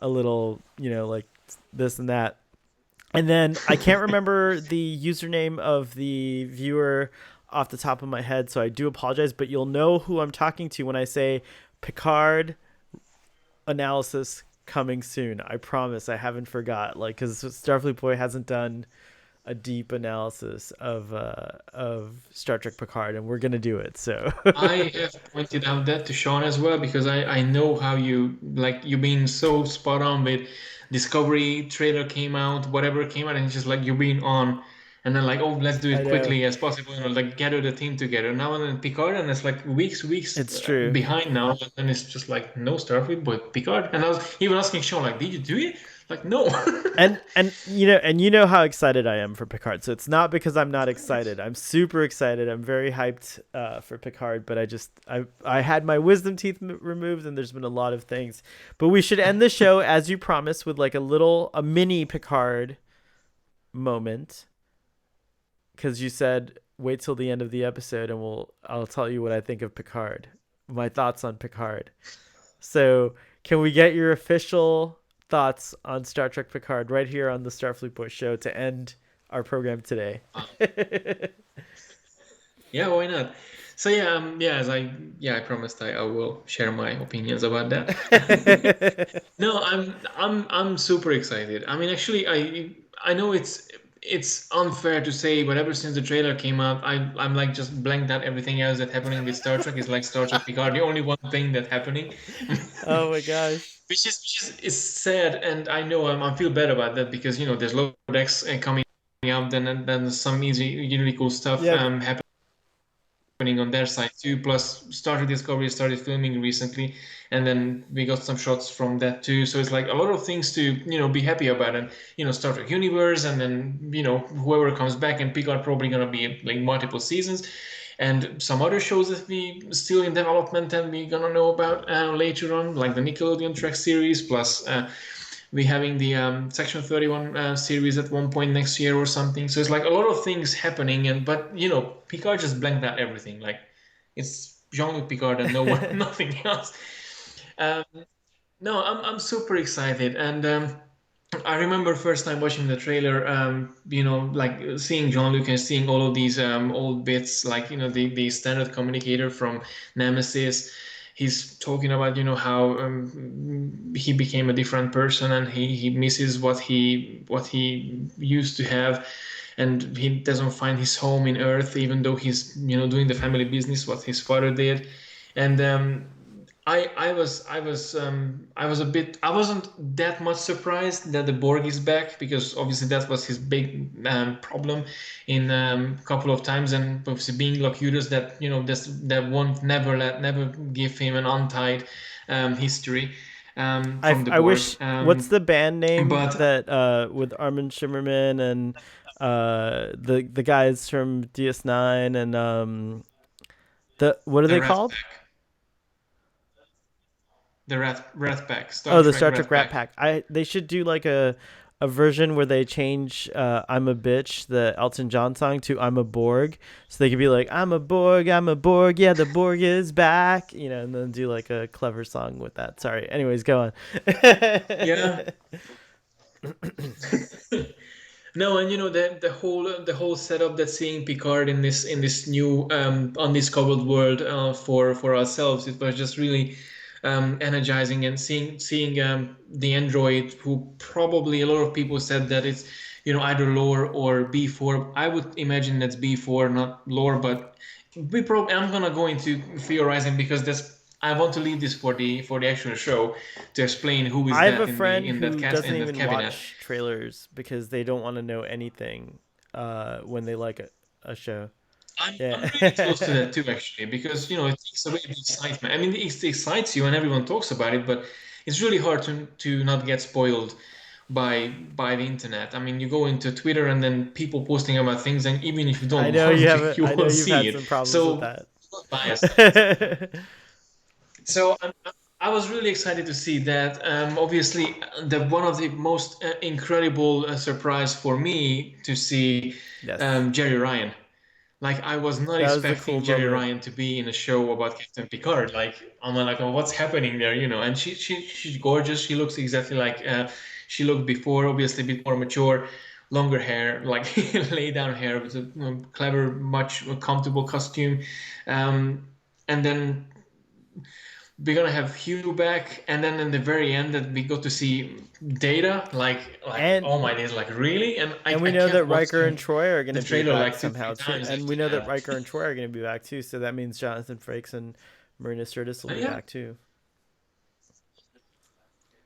like this and that. And then I can't remember the username of the viewer off the top of my head, so I do apologize. But you'll know who I'm talking to when I say Picard analysis coming soon. I promise. I haven't forgot. Like, because Starfleet Boy hasn't done a deep analysis of Star Trek Picard, and we're gonna do it. So I have pointed out that to Sean as well because I know how you like you've been so spot on with Discovery trailer came out, whatever came out, and it's just like you've been on and then like, oh, let's do I it know quickly as possible, like gather the team together. Now and then Picard, and it's like weeks it's true. behind now, and then it's just like no Starfleet, but Picard. And I was even asking Sean, like, did you do it? Like, no. And how excited I am for Picard. So it's not because I'm not excited. I'm super excited. I'm very hyped for Picard. But I had my wisdom teeth removed, and there's been a lot of things. But we should end the show as you promised with like a mini Picard moment, because you said wait till the end of the episode, and I'll tell you what I think of Picard, my thoughts on Picard. So, can we get your official thoughts on Star Trek Picard right here on the Starfleet Boys show to end our program today? Yeah, why not? So yeah, as I promised I will share my opinions about that. No, I'm super excited. I mean, actually, I know it's unfair to say, but ever since the trailer came out, I'm like just blanked out everything else that's happening with Star Trek. Is like Star Trek Picard, the only one thing that's happening, Oh my gosh. which is sad, and I know I feel bad about that because there's low decks coming out, then some easy really cool stuff Yep. happening on their side too. Plus, Star Trek Discovery started filming recently, and then we got some shots from that too. So it's like a lot of things to be happy about, and Star Trek universe, and then whoever comes back, and Picard probably gonna be like multiple seasons, and some other shows that we still in development and we gonna know about later on, like the Nickelodeon Trek series, plus. We having the Section 31 series at one point next year or something. So it's like a lot of things happening, but Picard just blanked out everything. Like it's Jean-Luc Picard and no one, nothing else. Um, no, I'm super excited, and I remember first time watching the trailer. Like seeing Jean-Luc and seeing all of these old bits, like the standard communicator from Nemesis. He's talking about how he became a different person and he misses what he used to have, and he doesn't find his home in Earth, even though he's doing the family business what his father did, and I was a bit I wasn't that much surprised that the Borg is back because obviously that was his big problem in a couple of times, and obviously being Locutus that that won't never give him an untied history from the I Borg, wish. What's the band name but that with Armin Shimmerman and the guys from DS9 and the what are the they Rat called? Pack. the Rat Pack, Star Oh, the Trek Star Trek Rat Rat Pack. Pack. They should do like a version where they change "I'm a Bitch," the Elton John song, to "I'm a Borg," so they could be like, I'm a Borg, yeah, the Borg is back," and then do like a clever song with that. Sorry. Anyways, go on. Yeah. No, and the whole setup that's seeing Picard in this new undiscovered world for ourselves, it was just really energizing, and seeing the android, who probably a lot of people said that it's either lore or B4. I would imagine that's B4, not lore, but I'm gonna go into theorizing, because that's I want to leave this for the actual show, to explain who is I have a that in the friend in that who cast doesn't in that even cabinet. watch trailers because they don't want to know anything when they like a show. I'm really close to Yeah. that too, actually, because it takes away the excitement. I mean, it excites you and everyone talks about it, but it's really hard to not get spoiled by the internet. I mean, you go into Twitter and then people posting about things, and even if you I don't know want you to, haven't. you I know won't you've see had it. some problems with So that. I'm not biased. So I was really excited to see that. Obviously, the one of the most incredible surprise for me to see Yes, Jerry Ryan. Like, I was not that was the cool expecting Jerry moment. Ryan to be in a show about Captain Picard. Like, I'm like, oh, what's happening there? And she's gorgeous. She looks exactly like she looked before. Obviously, a bit more mature, longer hair, like lay down hair with a clever, much comfortable costume. And then we're gonna have Hugh back, and then in the very end, that we got to see Data. Like, And oh my days, like, really? And I, and we I know that kept Riker and watching Troy are going the to be trailer back like two, somehow three too. times And we after know that that. Riker and Troy are going to be back too. So that means Jonathan Frakes and Marina Sirtis will be Yeah. back too.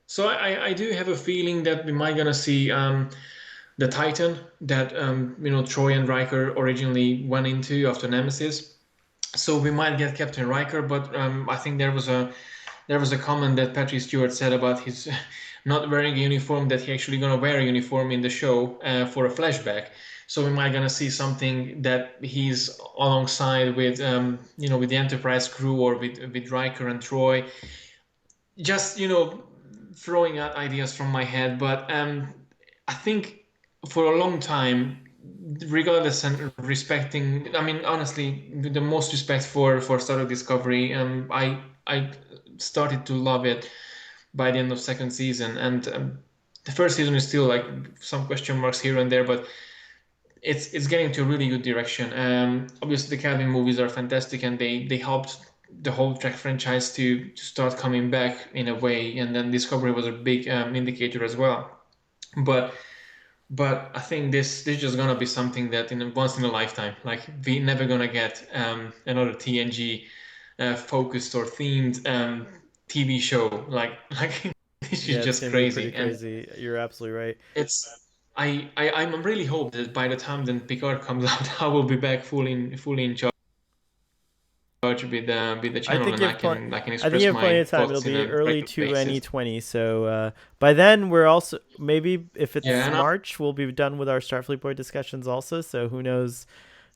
So I do have a feeling that we might gonna see the Titan that Troy and Riker originally went into after Nemesis. So we might get Captain Riker, but I think there was a comment that Patrick Stewart said about his not wearing a uniform, that he actually gonna wear a uniform in the show for a flashback. So we might gonna see something that he's alongside with the Enterprise crew, or with Riker and Troy. Just throwing out ideas from my head, but I think for a long time, regardless and respecting, I mean, honestly, with the most respect for Star Trek Discovery, I started to love it by the end of second season, and the first season is still like some question marks here and there, but it's getting to a really good direction. Obviously, the Calvin movies are fantastic, and they helped the whole Trek franchise to start coming back in a way. And then Discovery was a big indicator as well. But but I think this just gonna be something that once in a lifetime. Like, we never gonna get another TNG focused or themed TV show. Like this is Yeah, it's just going to be pretty crazy, and crazy. You're absolutely right. it's I'm really hope that by the time then Picard comes out, I will be back fully in charge with the I channel, think and you I have plenty. can I can I think you express have plenty my of time. It'll thoughts in be a early regular to basis. 2020. So by then, we're also maybe if Yeah, it's and I, March, we'll be done with our Starfleet Boy discussions also. So who knows?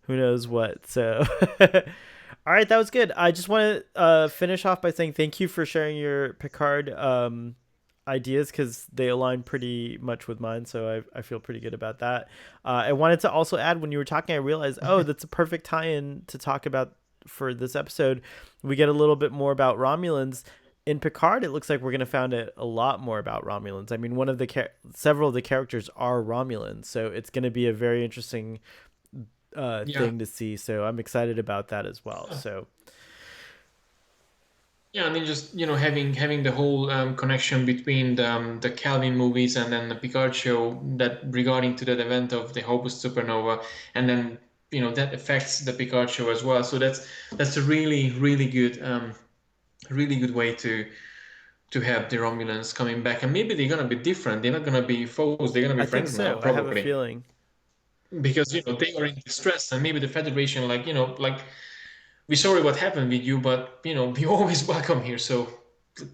Who knows what? So all right, that was good. I just want to finish off by saying thank you for sharing your Picard ideas because they align pretty much with mine. So I feel pretty good about that. I wanted to also add when you were talking, I realized, oh, that's a perfect tie in to talk about for this episode. We get a little bit more about Romulans. In Picard, it looks like we're going to find out a lot more about Romulans. I mean, several of the characters are Romulans, so it's going to be a very interesting yeah, thing to see. So I'm excited about that as well. yeah, So yeah, and then just having the whole connection between the Calvin movies and then the Picard show, that regarding to that event of the Hobos supernova, and then that affects the Picard show as well. So that's a really good way to have the Romulans coming back, and maybe they're gonna be different. They're not gonna be foes. They're gonna be I think friends now, so. I have a probably, feeling. because they are in distress, and maybe the Federation, like, we're sorry what happened with you, but you're always welcome here. So,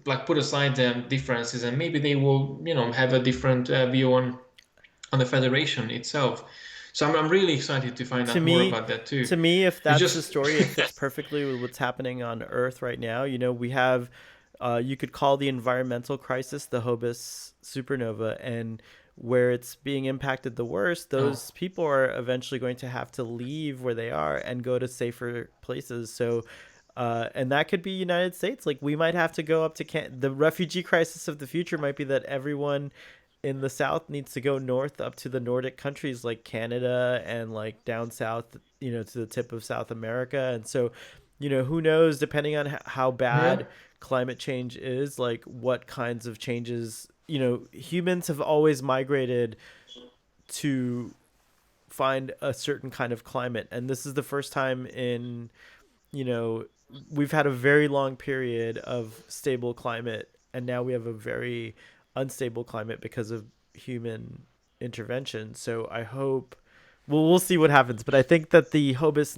like, put aside the differences, and maybe they will have a different view on the Federation itself. So I'm really excited to find To out more me, about that too. to me, if It's that's the just story, it fits perfectly with what's happening on Earth right now. We have You could call the environmental crisis the Hobus supernova, and where it's being impacted the worst, Oh, those people are eventually going to have to leave where they are and go to safer places. So, and that could be United States. Like we might have to go up to the refugee crisis of the future might be that everyone in the south needs to go north up to the Nordic countries like Canada and like down south, to the tip of South America. And so, who knows, depending on how yeah. bad climate change is, like what kinds of changes, humans have always migrated to find a certain kind of climate. And this is the first time in, you know, we've had a very long period of stable climate, and now we have a very unstable climate because of human intervention. So I hope, well, we'll see what happens, but I think that the Hobus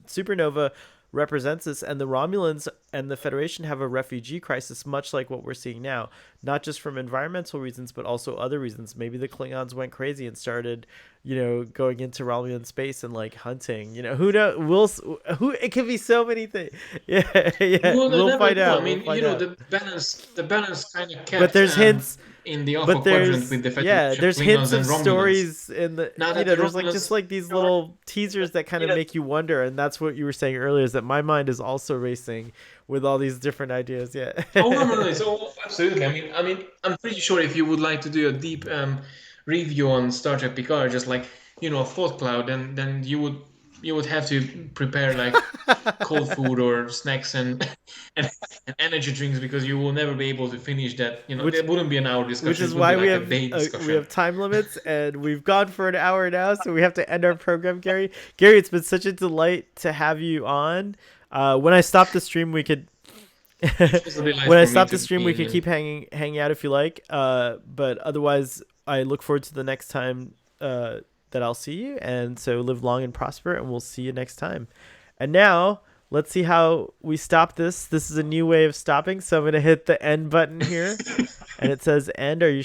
supernova represents this, and the Romulans and the Federation have a refugee crisis, much like what we're seeing now, not just from environmental reasons, but also other reasons. Maybe the Klingons went crazy and started, going into Romulan space and like hunting. Who knows? Who it could be so many things. Yeah, You yeah. will We'll never find know. I out. We'll mean, find out. the balance kind of But kept there's hints in the but Alpha Quadrant there's with the yeah Federation, there's hints Klingons of and Romulans. stories in the Now that the there's like just Romulans, like these little teasers that kind of make you wonder, and that's what you were saying earlier, is that my mind is also racing with all these different ideas. Yeah. oh no, no, no, it's all absolutely. I'm pretty sure if you would like to do a deep review on Star Trek Picard, just like a thought cloud, then you would have to prepare like cold food or snacks and and energy drinks because you will never be able to finish that. which There wouldn't be an hour which discussion; is it would be why like a day we discussion. have time limits, and we've gone for an hour now, so we have to end our program. Gary, it's been such a delight to have you on. When I stop the stream, we could It was a delight when I for me stop the to stream, be we in. could keep hanging out if you like. But otherwise, I look forward to the next time that I'll see you. And so live long and prosper, and we'll see you next time. And now let's see how we stop this. This is a new way of stopping, so I'm gonna hit the end button here, and it says end. Are you